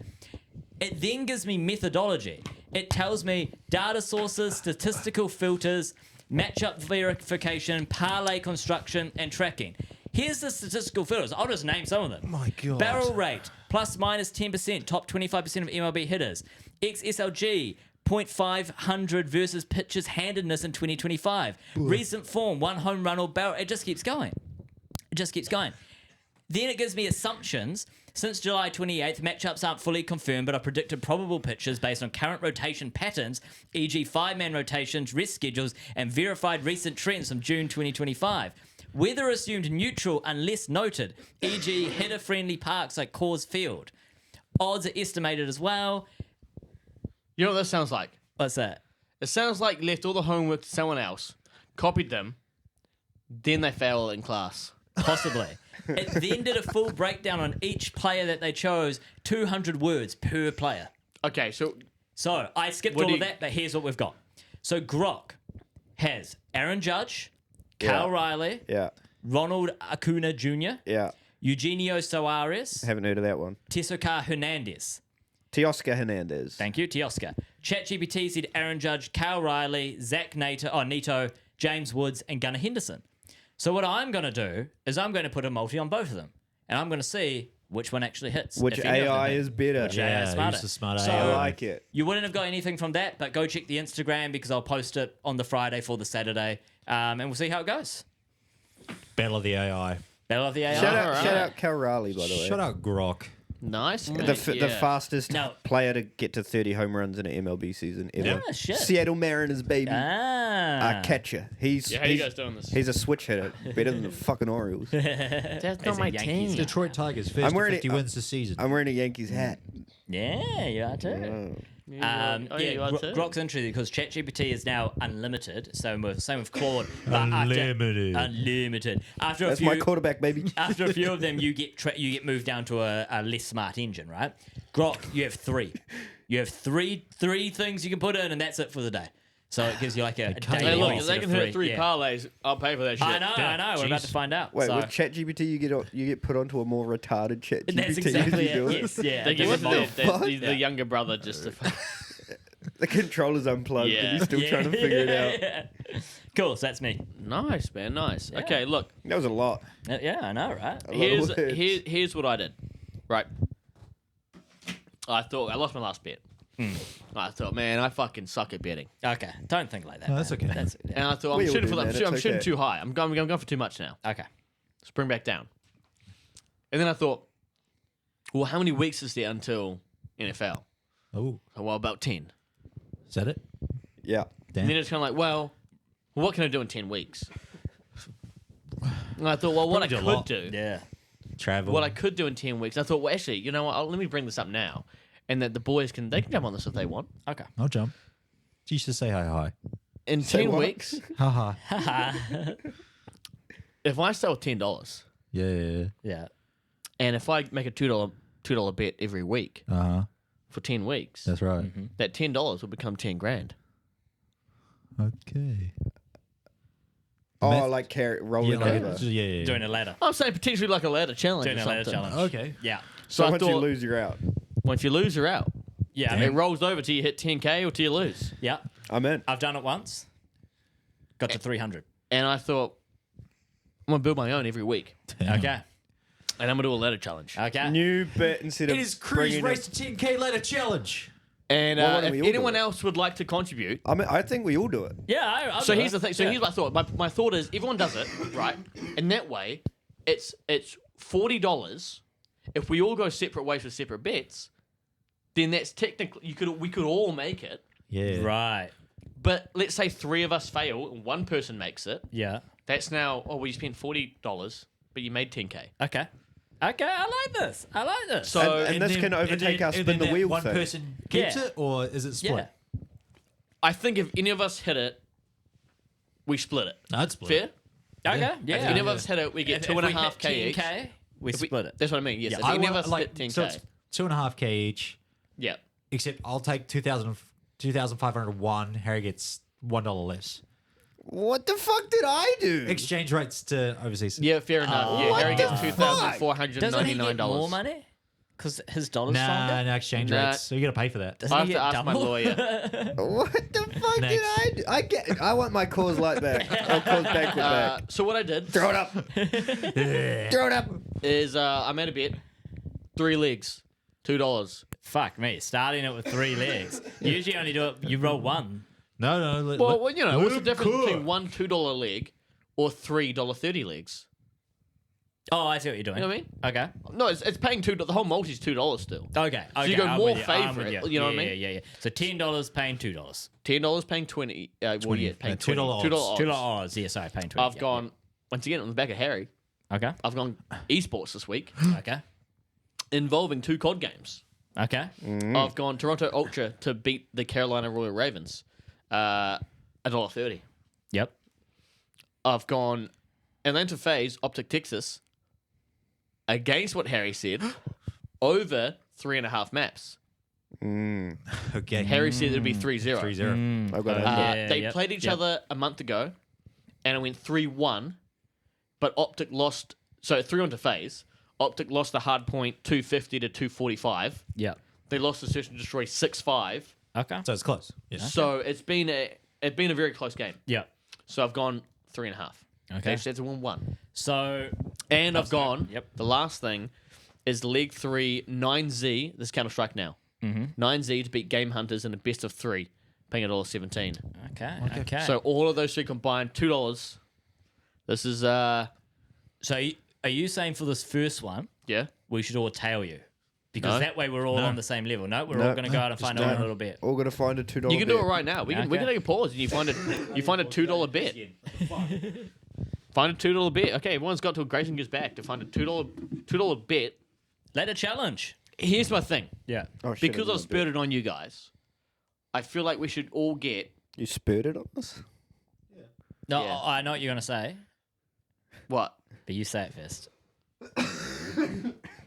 C: It then gives me methodology. It tells me data sources, statistical filters, matchup verification, parlay construction, and tracking. Here's the statistical filters. I'll just name some of them.
D: My God.
C: Barrel rate, plus minus 10%, top 25% of MLB hitters. XSLG, 0.500 versus pitchers' handedness in 2025. Recent form, 1 home run or barrel. It just keeps going. It just keeps going. Then it gives me assumptions. Since July 28th, matchups aren't fully confirmed, but are predicted probable pitches based on current rotation patterns, e.g. 5-man rotations, rest schedules, and verified recent trends from June 2025. Weather assumed neutral unless noted, e.g. hitter-friendly parks like Coors Field. Odds are estimated as well.
B: You know what this sounds like?
C: What's that?
B: It sounds like left all the homework to someone else, copied them, then they fail in class.
C: Possibly. It then did a full breakdown on each player that they chose, 200 words per player.
B: Okay, so
C: So I skipped
B: What
C: all
B: do
C: of
B: you-
C: that, but here's what we've got. So Grok has Aaron Judge, Kyle
E: Yeah.
C: Riley,
E: Yeah.
C: Ronald Acuna Jr.,
E: Yeah.
C: Eugenio Soares,
E: Haven't heard of that one.
C: Teoscar Hernandez.
E: Teoscar Hernandez.
C: Thank you, Teoscar. ChatGPT said Aaron Judge, Kyle Riley, Zach Neto, James Woods, and Gunnar Henderson. So what I'm going to do is I'm going to put a multi on both of them. And I'm going to see which one actually hits.
E: Which
C: if any of them
E: AI
C: hit.
E: is better?
C: Which AI is
D: Yeah,
C: smarter.
D: use the smart
C: So
E: I
D: AI.
E: like it.
C: you wouldn't have got anything from that, but go check the Instagram because I'll post it on the Friday for the Saturday. And we'll see how it goes.
D: Battle of the AI.
C: Battle of the AI.
E: Shout out,
B: Alright.
E: shout out Cal Riley, by the way.
D: Shut up, Grok.
B: nice.
E: The fastest
C: No.
E: player to get to 30 home runs in an MLB season ever.
C: Ah, shit.
E: Seattle Mariners, baby.
C: Ah.
E: Catcher. He's
B: Yeah, how you
E: he's-
B: guys doing this?
E: He's a switch hitter, better than the fucking Orioles.
B: That's
C: not my team.
D: Detroit Tigers, first
E: I'm
D: to
E: wearing
D: 50
E: it-
D: wins this season.
E: I'm wearing a Yankees hat.
C: Yeah, you are too.
B: You are too?
C: Grok's interesting because ChatGPT is now unlimited. Same with Claude. But
D: Unlimited.
C: Unlimited. After
E: That's
C: a few,
E: my quarterback, baby.
C: after a few of them, you get moved down to a less smart engine, right? Grok, you have 3. You have three things you can put in, and that's it for the day. So it gives you like a
D: can't
C: daily
B: Hey, look,
C: instead
B: if they
C: of
B: can hit 3
C: yeah.
B: parlays, I'll pay for that shit.
C: I know. We're about to
D: Jeez.
C: find out.
E: Wait,
C: so,
E: with ChatGPT, you get put onto a more retarded ChatGPT.
C: that's
E: as
C: exactly
E: you do
C: it. Yes, yeah.
B: They give
C: What
B: it
C: the
B: to
C: fuck?
B: the younger brother just to.
E: The controller's unplugged,
B: Yeah.
E: and he's still trying to figure it out.
C: Cool, so that's me.
B: Nice, man, nice. Okay, look,
E: That was a lot.
C: Yeah, I know, right?
E: A lot of words.
B: here's what I did. Right. I lost my last bet. I thought, man, I fucking suck at betting.
C: Okay, don't think like that.
D: No, that's
C: man.
D: okay.
C: That's,
B: And I thought,
E: We
B: I'm
E: all
B: shooting
E: do,
B: for
E: man,
B: I'm
E: it's
B: shooting
E: okay.
B: too high. I'm going for too much now.
C: okay.
B: Let's bring back down. And then I thought, well, how many weeks is there until NFL?
D: Oh,
B: Well, about 10.
D: is that it?
E: Yeah.
B: And then it's kind of like, well, what can I do in 10 weeks? And I thought, well, what I
D: Probably do a
B: could
D: lot.
B: do
C: Yeah.
D: travel.
B: what I could do in 10 weeks. I thought, well, actually, you know what? Let me bring this up now, and that the boys can jump on this if they want.
C: Okay.
D: I'll jump. You should say hi.
B: In
E: Say
B: 10
E: what?
B: weeks,
D: Haha.
B: if I sell $10,
D: Yeah.
C: Yeah.
B: and if I make a $2 bet every week
D: Uh-huh.
B: for 10 weeks,
D: That's right.
B: that $10 will become 10 grand.
D: Okay.
E: Oh,
D: Meth-
E: like rolling over.
D: Yeah.
C: Doing a ladder.
B: I'm saying potentially like a ladder challenge.
C: Doing
B: or
C: a ladder
B: something.
C: challenge.
D: Okay.
C: Yeah.
B: So I
E: once you
B: thought,
E: lose, you're out.
B: once you lose, you're out.
C: Yeah. I
B: It
C: mean,
B: rolls over till you hit 10K or till you lose.
C: yeah.
E: I'm in.
C: I've done it once. Got to 300.
B: And I thought, I'm going to build my own every week.
C: Okay.
B: And I'm going to do a ladder challenge.
C: Okay.
E: New bet instead of
D: It is Cruise
E: bringing
D: Race
E: it.
D: to 10K ladder challenge.
B: And
E: Well, why don't
B: if
E: we all do
B: anyone
E: it?
B: else would like to contribute,
E: I mean, I think we all do it.
C: Yeah. I'll
B: so
C: do
B: here's
C: it.
B: the thing. So
C: Yeah.
B: here's my thought. My thought is everyone does it, right? And that way, it's $40. If we all go separate ways with separate bets, then that's technically we could all make it.
D: Yeah.
C: Right.
B: But let's say 3 of us fail and one person makes it.
C: Yeah.
B: That's now we spent $40, but you made 10K.
C: Okay. Okay. I like this.
B: So
E: And this can overtake our spin the wheel
D: One
E: thing.
D: person keeps
C: Yeah.
D: it, or is it split?
C: yeah.
B: I think if any of us hit it, we split it.
D: No, it's split.
B: Fair?
C: Okay. Yeah.
B: If any of us hit it, we get
C: If
B: 2.5K
C: we hit
B: each.
C: 10K, we
B: If we-
C: split it.
B: That's what I mean. Yes.
C: Yeah.
B: If
D: I
B: any of
D: want,
B: us hit 10K.
D: so it's 2.5K each.
B: Yeah.
D: Except I'll take 2,501. Harry gets $1 less.
E: What the fuck did I do?
D: Exchange rates to overseas.
B: Yeah, fair enough. Yeah,
E: What
B: Harry
E: the
B: gets
E: fuck?
C: Doesn't he get more
B: $2,499.
C: money? Because his dollar's
D: Nah,
C: stronger?
D: no exchange
B: Nah.
D: rates. So you got to pay for that.
C: Doesn't
B: I
C: he
B: have to
C: get
B: ask my
C: double?
B: lawyer.
E: What the fuck
D: Next.
E: did I do? I want my calls like that. I'll calls back with back.
B: So what I did
E: Throw it up. Throw it up.
B: is I made a bet, 3 legs, $2.
C: Fuck me. Starting it with 3 legs. You usually only do it, you roll one.
D: No.
B: Well, what's the
D: let
B: difference
D: him
B: between
D: cook.
B: one $2 leg or $3.30 legs?
C: Oh, I see what you're doing.
B: You know what I mean?
C: Okay.
B: No, it's paying $2. The whole multi's $2 still.
C: Okay.
B: So you
C: okay,
B: go
C: I'm
B: more
C: with you, I'm with
B: favourite,
C: you.
B: you know what I
C: Yeah,
B: mean?
C: Yeah. So $10 paying $2.
B: $10 paying 20. Well, yeah, paying
D: $2
B: $20.
D: odds.
B: $2
C: $2
B: odds.
C: odds. Yeah, sorry, paying 20.
B: I've gone once again on the back of Harry.
C: Okay.
B: I've gone esports this week
C: Okay.
B: involving 2 COD games.
C: Okay.
B: I've gone Toronto Ultra to beat the Carolina Royal Ravens, $1.30.
C: Yep.
B: I've gone Atlanta FaZe, Optic Texas, against what Harry said, over 3.5 maps.
D: Okay.
B: Harry said it'd be 3-0.
D: 3-0.
E: I've got it.
C: Yeah,
B: They
C: yep,
B: played each
C: yep.
B: other a month ago, and it went 3-1, but Optic lost. So 3-1 to FaZe. Optic lost the hard point 250 to 245.
C: Yep.
B: They lost the Search and Destroy 6-5.
C: Okay.
D: So it's close. Yeah.
B: So it's been a very close game.
C: Yep.
B: So I've gone 3.5.
C: Okay.
B: That's a 1-1.
C: So
B: And I've gone.
C: Yep.
B: The last thing is League 3 9Z. This is Counter Strike now. 9Z to beat Game Hunters in a best of 3, paying $1.17.
C: okay. Okay.
B: So all of those 3 combined, $2. This is
C: So are you saying for this first one,
B: yeah.
C: we should all tail you? Because
B: No.
C: that way we're all
D: No.
C: on the same level. No, we're
E: No.
C: all going to go out and find out a little bit.
E: All gonna find a $2.
B: You can do it
E: bet.
B: right now. We can
C: Okay.
B: take a pause and you find a $2 bet. Find a $2 bet. Okay, everyone's got till Grayson gets back to find a $2 bet.
C: Ladder challenge.
B: Here's my thing.
C: Yeah.
E: Oh, shit,
B: Because
E: I
B: I've
E: was a bit.
B: spurted on you guys, I feel like we should all get
E: You spurted on us?
C: No,
B: Yeah.
C: I know what you're going to say,
B: what?
C: but you say it first.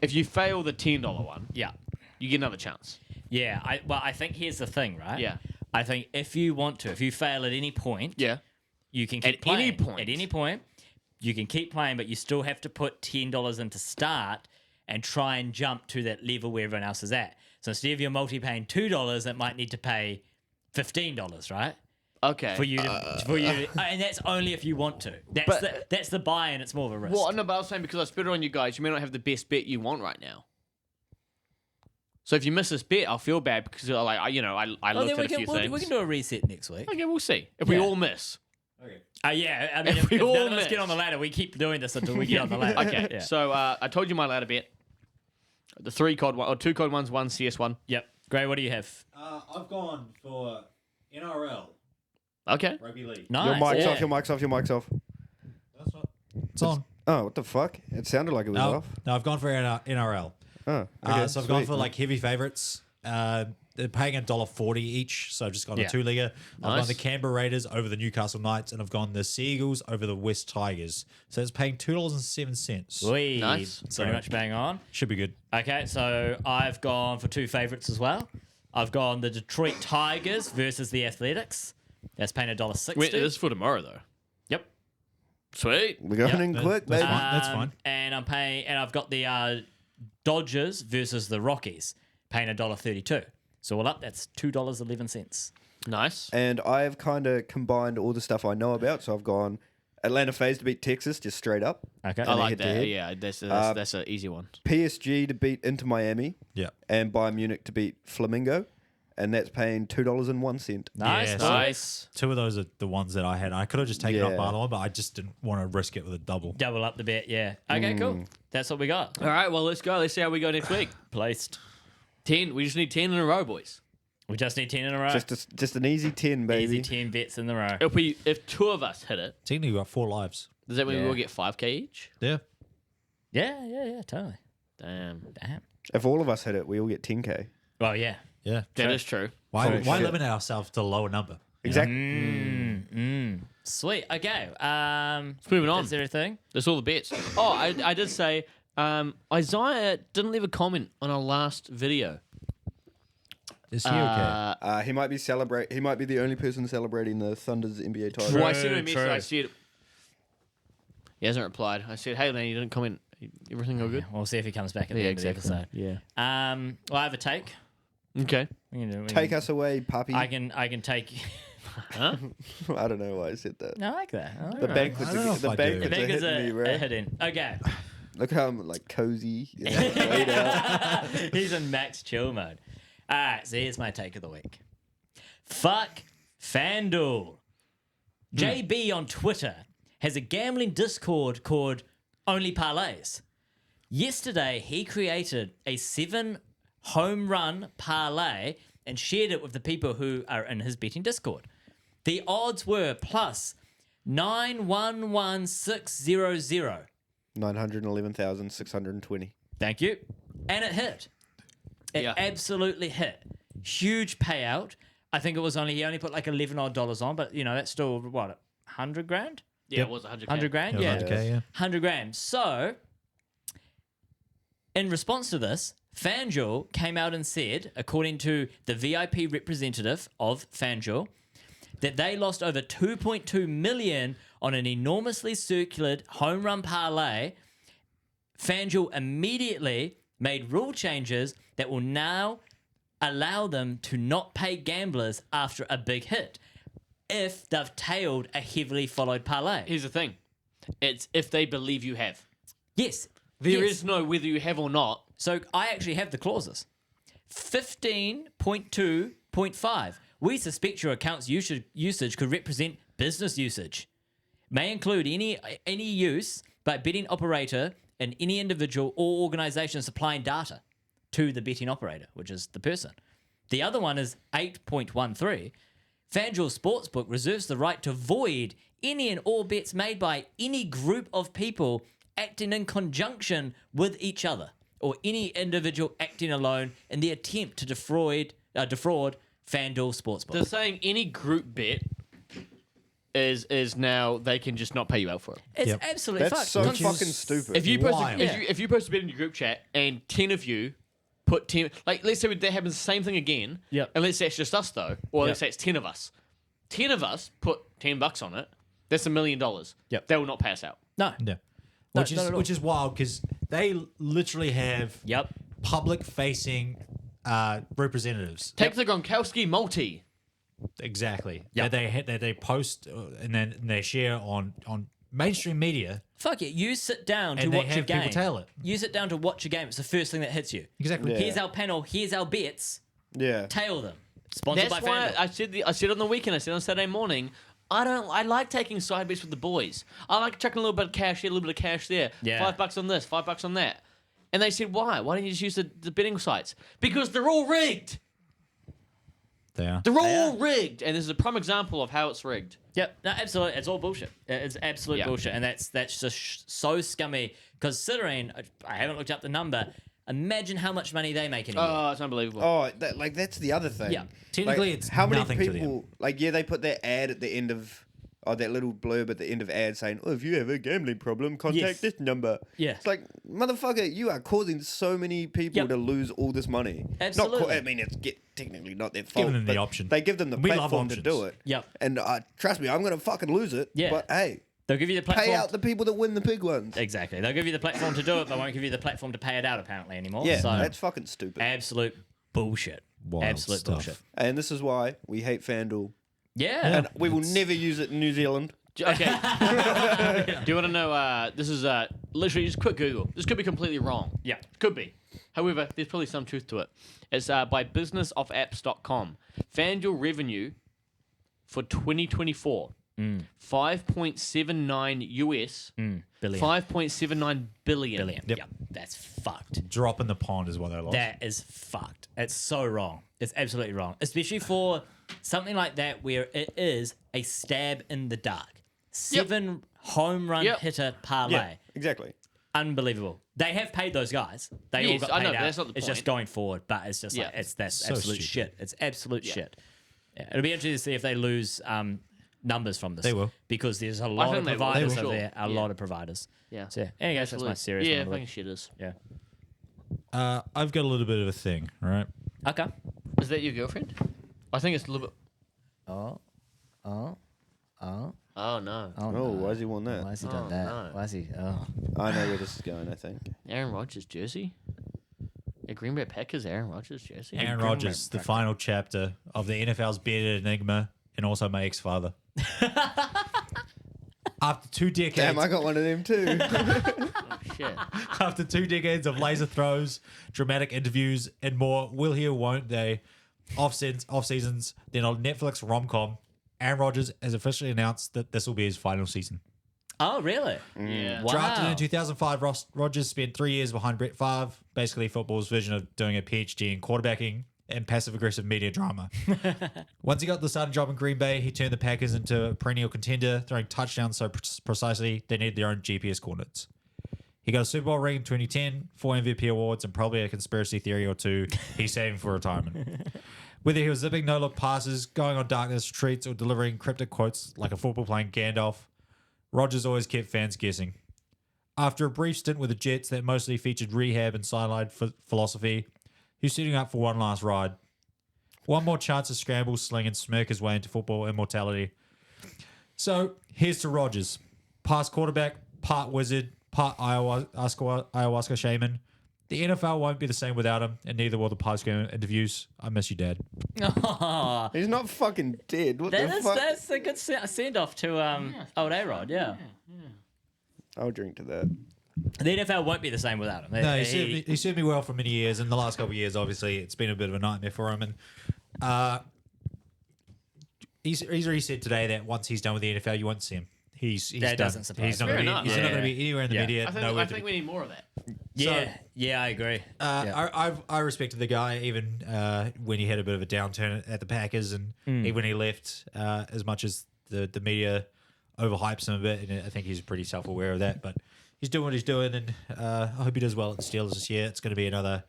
B: If you fail the $10 one,
C: Yeah.
B: you get another chance.
C: Yeah. I think here's the thing, right?
B: Yeah.
C: I think if you want to, if you fail at any point,
B: Yeah.
C: you can keep
B: At
C: playing.
B: any point.
C: At any point, you can keep playing, but you still have to put $10 in to start and try and jump to that level where everyone else is at. So instead of your multi paying $2, it might need to pay $15, right?
B: Okay.
C: For you to, and that's only if you want to. That's the buy, and it's more of a risk.
B: Well, no, but I was saying because I spurted on you guys, you may not have the best bet you want right now. So if you miss this bet, I'll feel bad because I
C: Well,
B: looked
C: then
B: at a few things.
C: we can do a reset next week.
B: Okay, we'll see. If we
C: Yeah.
B: all miss.
C: Yeah, I mean,
B: If we
C: if
B: all
C: none of us
B: miss.
C: get on the ladder, we keep doing this until we get on the ladder.
B: Okay,
C: Yeah.
B: so I told you my ladder bet. The 3 COD one, or 2 COD ones, 1 CS one.
C: Yep. Gray, what do you have?
D: I've gone for NRL
B: Okay.
D: rugby league.
C: Nice.
E: Your mic's
C: yeah.
E: off, your mic's off, your mic's off.
D: That's not. It's on.
E: Oh, what the fuck? It sounded like it was
D: No,
E: off.
D: no, I've gone for NRL.
E: Oh, okay,
D: So I've gone
E: sweet,
D: for like heavy favourites. They're paying $1.40 each, so I've just gone
C: Yeah.
D: a 2-legger. I've
B: Nice.
D: gone the Canberra Raiders over the Newcastle Knights, and I've gone the Seagulls over the West Tigers. So it's paying $2.07.
C: Wee.
B: Nice.
C: Pretty much bang on.
D: Should be good.
C: Okay, so I've gone for 2 favourites as well. I've gone the Detroit Tigers versus the Athletics. That's paying $1.60.
B: Wait, this is for tomorrow though.
C: Yep.
B: Sweet.
E: We're going in quick,
D: That's
E: baby.
D: fine. That's fine.
C: And I'm paying, and I've got the Dodgers versus the Rockies, paying $1.32. So all up, that's $2.11.
B: Nice.
E: And I've kind of combined all the stuff I know about. So I've gone Atlanta Phase to beat Texas, just straight up.
C: Okay.
B: I like
E: head-to-head.
B: that. Yeah, that's an easy one.
E: PSG to beat Inter Miami.
D: Yeah.
E: And Bayern Munich to beat Flamingo. And that's paying $2.01.
C: Nice.
D: Yeah,
C: nice.
D: so-
B: Nice.
D: 2 of those are the ones that I had. I could have just taken
E: Yeah.
D: up by one, but I just didn't want to risk it with a double.
C: Double up the bet, yeah. Okay, cool. That's what we got.
B: All right, well, let's go. Let's see how we go next week.
C: Placed.
B: 10. We just need 10 in a row, boys.
C: We just need 10 in a row.
E: Just an easy 10, baby.
C: Easy 10 bets in the row.
B: If 2 of us hit it,
D: Technically, we've got 4 lives.
B: does that mean
C: Yeah.
B: we'll get 5K each?
D: Yeah.
C: Yeah, totally.
B: Damn.
C: Damn.
E: If all of us hit it, we all get 10K.
C: Well, yeah.
D: Yeah.
B: That is true.
D: Why
E: Holy shit.
D: limit ourselves to a lower number?
E: Exactly.
C: Sweet. Okay.
B: Moving on.
C: Is there anything?
B: That's all the bets. Oh, I did say Isaiah didn't leave a comment on our last video.
D: Is he okay?
E: He might be He might be the only person celebrating the Thunder's NBA title.
B: Well, I sent him a
C: True.
B: message. I said he hasn't replied. I said, "Hey, man, you didn't comment. Everything all good?"
C: We'll see if he comes back at the
B: Yeah,
C: end
B: exactly.
C: of the episode.
B: Yeah.
C: Well, I have a take.
B: Okay.
E: Take us away, puppy.
C: I can take.
B: Huh?
E: I don't know why I said that.
C: I like that. I like
E: The
C: that.
E: banquets,
D: I don't know if I do.
C: The
E: are
C: big is
E: hitting me,
C: a
E: bro.
C: hidden. Okay.
E: Look how I'm like cozy, laid out.
C: He's in max chill mode. All right, so here's my take of the week. Fuck FanDuel. JB on Twitter has a gambling Discord called Only Parlays. Yesterday, he created a 7 home run parlay and shared it with the people who are in his betting Discord. The odds were plus 911600.
E: 911,620.
C: Thank you. And it hit. It
B: Yeah.
C: absolutely hit. Huge payout. I think it was he only put like $11 odd on, but that's still what, 100 grand?
B: Yeah, it was 100K.
C: 100 grand?
D: It was
C: Yeah.
D: 100K, yeah.
C: 100 grand. So, in response to this, FanDuel came out and said, according to the VIP representative of FanDuel, that they lost over 2.2 million on an enormously circulated home run parlay. FanDuel immediately made rule changes that will now allow them to not pay gamblers after a big hit if they've tailed a heavily followed parlay.
B: Here's the thing. It's if they believe you have.
C: Yes.
B: There
C: yes.
B: is no whether you have or not.
C: So I actually have the clauses. 15.2.5. We suspect your account's usage could represent business usage. May include any use by betting operator and any individual or organization supplying data to the betting operator, which is the person. The other one is 8.13. FanDuel Sportsbook reserves the right to void any and all bets made by any group of people acting in conjunction with each other, or any individual acting alone in the attempt to defraud FanDuel Sportsbook.
B: They're saying any group bet is now they can just not pay you out for it.
C: It's
D: Yep.
C: absolutely
E: That's
C: fucked.
E: so
D: Which is-
E: fucking stupid.
B: If you post
D: Wild.
B: if you post a bet in your group chat and 10 of you put 10, like let's say that happens the same thing again.
C: Yep.
B: And let's say it's just us though, or let's
C: Yep.
B: say it's 10 of us. 10 of us put $10 on it. That's $1 million.
C: Yep.
B: They will not pay us out.
C: No.
D: Yeah.
C: No,
D: Which
C: not at all.
D: is wild because they literally have
C: Yep.
D: public facing representatives.
B: Take the Gronkowski multi.
D: Exactly.
C: Yep.
D: That they post and then they share on mainstream media.
C: Fuck it. You sit down to
D: And they
C: watch a
D: have
C: game.
D: people tail it.
C: You sit down to watch a game. It's the first thing that hits you.
D: Exactly.
E: Yeah.
C: Here's our panel. Here's our bets.
E: yeah.
C: Tail them. Sponsored
B: That's
C: by
B: why
C: FanDuel.
B: I said on the weekend, I said on Saturday morning, I like taking side bets with the boys. I like chucking a little bit of cash here, a little bit of cash there.
C: Yeah.
B: $5 on this, $5 on that. And they said, why? Why don't you just use the betting sites? Because they're all rigged.
D: They are.
B: They're all rigged, and this is a prime example of how it's rigged.
C: Yep, no, absolutely. It's all bullshit. It's absolute
B: Yeah.
C: bullshit, and that's just so scummy. Considering I haven't looked up the number, imagine how much money they make in a year.
B: Oh, it's unbelievable.
E: Oh, that's the other thing.
C: Yeah.
D: Technically,
E: Like,
D: it's
E: how many
D: nothing to them.
E: people? Like, yeah, they put that ad at the end of, that little blurb at the end of ad saying, "Oh, if you have a gambling problem, contact
C: Yes.
E: this number."
C: Yeah.
E: It's like, motherfucker, you are causing so many people
C: Yep.
E: to lose all this money.
C: Absolutely.
E: I mean, it's technically not their fault.
D: Giving them the
E: but
D: option.
E: They give them the
D: We love
E: platform to do
D: options.
E: it.
C: Yep.
E: And trust me, I'm gonna fucking lose it.
C: Yeah.
E: But hey,
C: They'll give you the platform.
E: pay out the people that win the big ones.
C: Exactly. They'll give you the platform to do it, but won't give you the platform to pay it out apparently anymore.
E: Yeah,
C: So
E: that's fucking stupid.
C: absolute bullshit.
D: Wild
C: Absolute
D: stuff.
C: bullshit.
E: And this is why we hate FanDuel.
C: Yeah.
E: And we will never use it in New Zealand.
B: Okay. Do you want to know? This is literally just quick Google. This could be completely wrong.
C: Yeah.
B: Could be. However, there's probably some truth to it. It's by businessofapps.com. FanDuel revenue for 2024, 5.79 US,
C: Billion.
B: 5.79 billion.
C: Yep. That's fucked.
D: Drop in the pond is what they lost.
C: That is fucked. It's so wrong. It's absolutely wrong. Especially for something like that where it is a stab in the dark. 7 home run
B: Yep.
C: hitter parlay.
E: Yeah, exactly.
C: Unbelievable. They have paid those guys. They all
B: Yes,
C: got
B: I
C: paid
B: know,
C: out.
B: but that's not the
C: it's just
B: point.
C: going forward, but it's just
B: Yeah.
C: that's
D: So
C: absolute
D: stupid.
C: shit. It's absolute shit. Yeah. It'll be interesting to see if they lose numbers from this.
D: They will.
C: Because there's a lot
B: think
C: of
B: they will,
C: providers
B: for
C: over
B: sure.
C: there. A
B: Yeah.
C: lot of providers.
B: Yeah.
C: So, anyway, that's my serious
B: Yeah,
C: one. of the
B: fucking
C: week.
B: shitters.
C: Yeah.
D: I've got a little bit of a thing, right?
C: Okay.
B: Is that your girlfriend? I think it's a little bit.
C: Oh.
B: Oh no.
E: Oh, why does he want that?
C: Why has he
B: Oh,
C: done that?
B: no.
C: Why is he? Oh.
E: I know where this is going, I think.
B: Aaron Rodgers jersey. A Green Bay Packers Aaron Rodgers jersey.
D: Aaron Rodgers, the final chapter of the NFL's bearded enigma, and also my ex-father. After 2 decades,
E: Damn, I got one of them too.
B: Oh, shit.
D: after 2 decades of laser throws, dramatic interviews, and more, will he or won't they? Off seasons, then on Netflix rom-com, Aaron Rodgers has officially announced that this will be his final season.
C: Oh, really?
B: Yeah.
C: Wow.
D: Drafted in 2005, Rodgers spent 3 years behind Brett Favre, basically football's version of doing a PhD in quarterbacking and passive-aggressive media drama. Once he got the starting job in Green Bay, he turned the Packers into a perennial contender, throwing touchdowns so precisely they needed their own GPS coordinates. He got a Super Bowl ring in 2010, 4 MVP awards, and probably a conspiracy theory or two he's saving for retirement. Whether he was zipping no-look passes, going on darkness retreats, or delivering cryptic quotes like a football-playing Gandalf, Rodgers always kept fans guessing. After a brief stint with the Jets that mostly featured rehab and sideline philosophy, he's suiting up for one last ride. One more chance to scramble, sling, and smirk his way into football immortality. So, here's to Rodgers. Past quarterback, part wizard, part ayahuasca shaman. The NFL won't be the same without him, and neither will the post-game interviews. I miss you, Dad.
C: Oh,
E: He's not fucking dead. What the fuck?
C: that's a good send off to old A-Rod, yeah.
E: I'll drink to that.
C: The NFL won't be the same without him.
D: No, he served me well for many years. In the last couple of years, obviously, it's been a bit of a nightmare for him. And he's already said today that once he's done with the NFL, you won't see him. He's
C: That
D: done.
C: doesn't surprise
D: He's not
C: me.
D: going to
B: Fair
D: be. He's
B: enough.
D: not going to be anywhere in the
C: Yeah.
D: media.
B: I think we need more of that.
C: Yeah, I agree.
D: I respected the guy even when he had a bit of a downturn at the Packers, and even when he left, as much as the media overhypes him a bit, and I think he's pretty self-aware of that. But he's doing what he's doing, and I hope he does well at the Steelers this year. It's going to be another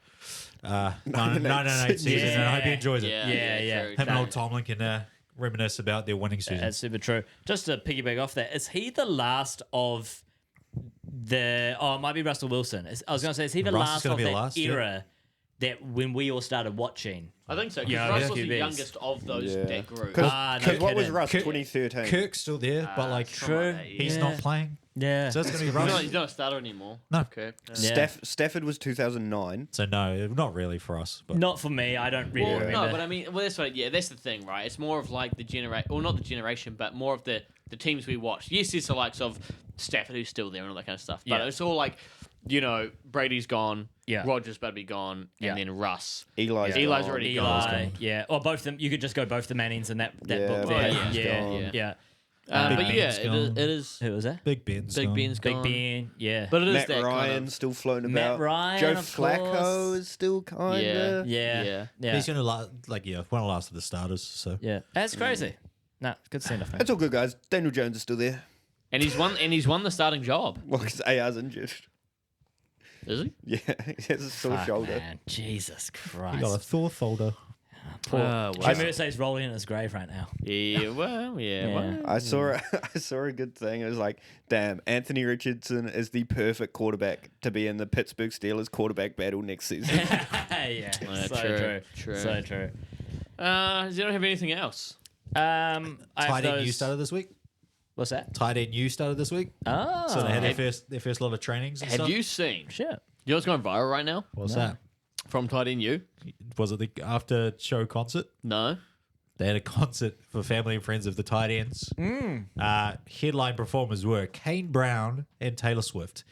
D: 9-8 season, and I hope he enjoys it.
C: Yeah.
B: true,
D: Him and
B: true.
D: old Tomlin can reminisce about their winning season.
C: That's super true. Just to piggyback off that, is he the last of the... Oh, it might be Russell Wilson. I was going to say, is he the
D: Russ is
C: last
D: gonna
C: of
D: be the
C: that
D: last, yeah.
C: era that when we all started watching?
B: I think so. Because
C: Yeah,
B: Russ
C: yeah.
B: was the
C: QBs.
B: youngest of those
E: Yeah.
B: that group.
E: Because
C: no
E: what was
C: kidding.
E: Russ,
D: Kirk-
E: 2013?
D: Kirk's still there, but like
B: True.
D: he's
C: Yeah.
D: not playing.
C: Yeah.
D: So it's going to be
B: He's
D: Russ.
B: not a starter anymore.
D: No.
B: Okay.
C: Yeah.
E: Stafford was 2009.
D: So no, not really for us. But
C: Not for me. I don't really
B: Well,
C: remember.
B: no, but I mean, well, that's right. Yeah, that's the thing, right? It's more of like the generation, well, not the generation, but more of the teams we watch. Yes, it's the likes of Stafford who's still there and all that kind of stuff. But
C: Yeah.
B: it's all like, Brady's gone.
C: Yeah.
B: Rodgers better be gone,
C: Yeah.
B: and then Russ.
E: Eli's
B: Eli's
E: gone.
B: already
C: Eli,
B: gone.
C: yeah. Or both of them. You could just go both the Mannings in that
E: Yeah,
C: book
E: both
C: there.
B: of them
C: Yeah,
E: gone.
C: yeah.
B: But
D: Ben's
B: yeah,
D: gone.
B: it is.
C: Who was that?
D: Big Ben's
B: Big
D: gone.
B: Ben's
C: Big
B: gone.
C: Ben. Yeah.
B: But it is
E: Matt
B: that
E: Ryan
B: kind of.
E: still floating
C: Matt
E: about.
C: Ryan,
E: Joe
C: of
E: Flacco
C: course.
E: is still kind
B: Yeah.
E: of.
C: yeah. Yeah.
D: He's gonna one of the last of the starters. So
C: Yeah. That's crazy. No, good send off.
E: It's all good, guys. Daniel Jones is still there.
B: And he's won the starting job.
E: Well, because AR's injured.
B: Is he?
E: Yeah, he has a sore shoulder.
C: Man, Jesus Christ.
D: he got a Thor folder.
C: Poor.
B: wow.
C: Jim Irsay's rolling in his grave right now.
B: Yeah, well, yeah.
C: Yeah.
B: Well.
E: I saw a good thing. It was like, damn, Anthony Richardson is the perfect quarterback to be in the Pittsburgh Steelers quarterback battle next season.
C: Yeah. So
B: true,
C: true.
B: true.
C: So true.
B: Does you don't have anything else?
C: I have
D: Tight end
C: those-
D: you started this week.
C: What's that?
D: Tight end you started this week.
C: Oh.
D: So they had their first lot of trainings. And
B: Have
D: stuff.
B: you seen?
C: Shit.
B: You know what's going viral right now?
D: What's
C: No.
D: that?
B: From Tight End You?
D: Was it the after show concert?
B: No.
D: They had a concert for family and friends of the tight ends. Headline performers were Kane Brown and Taylor Swift.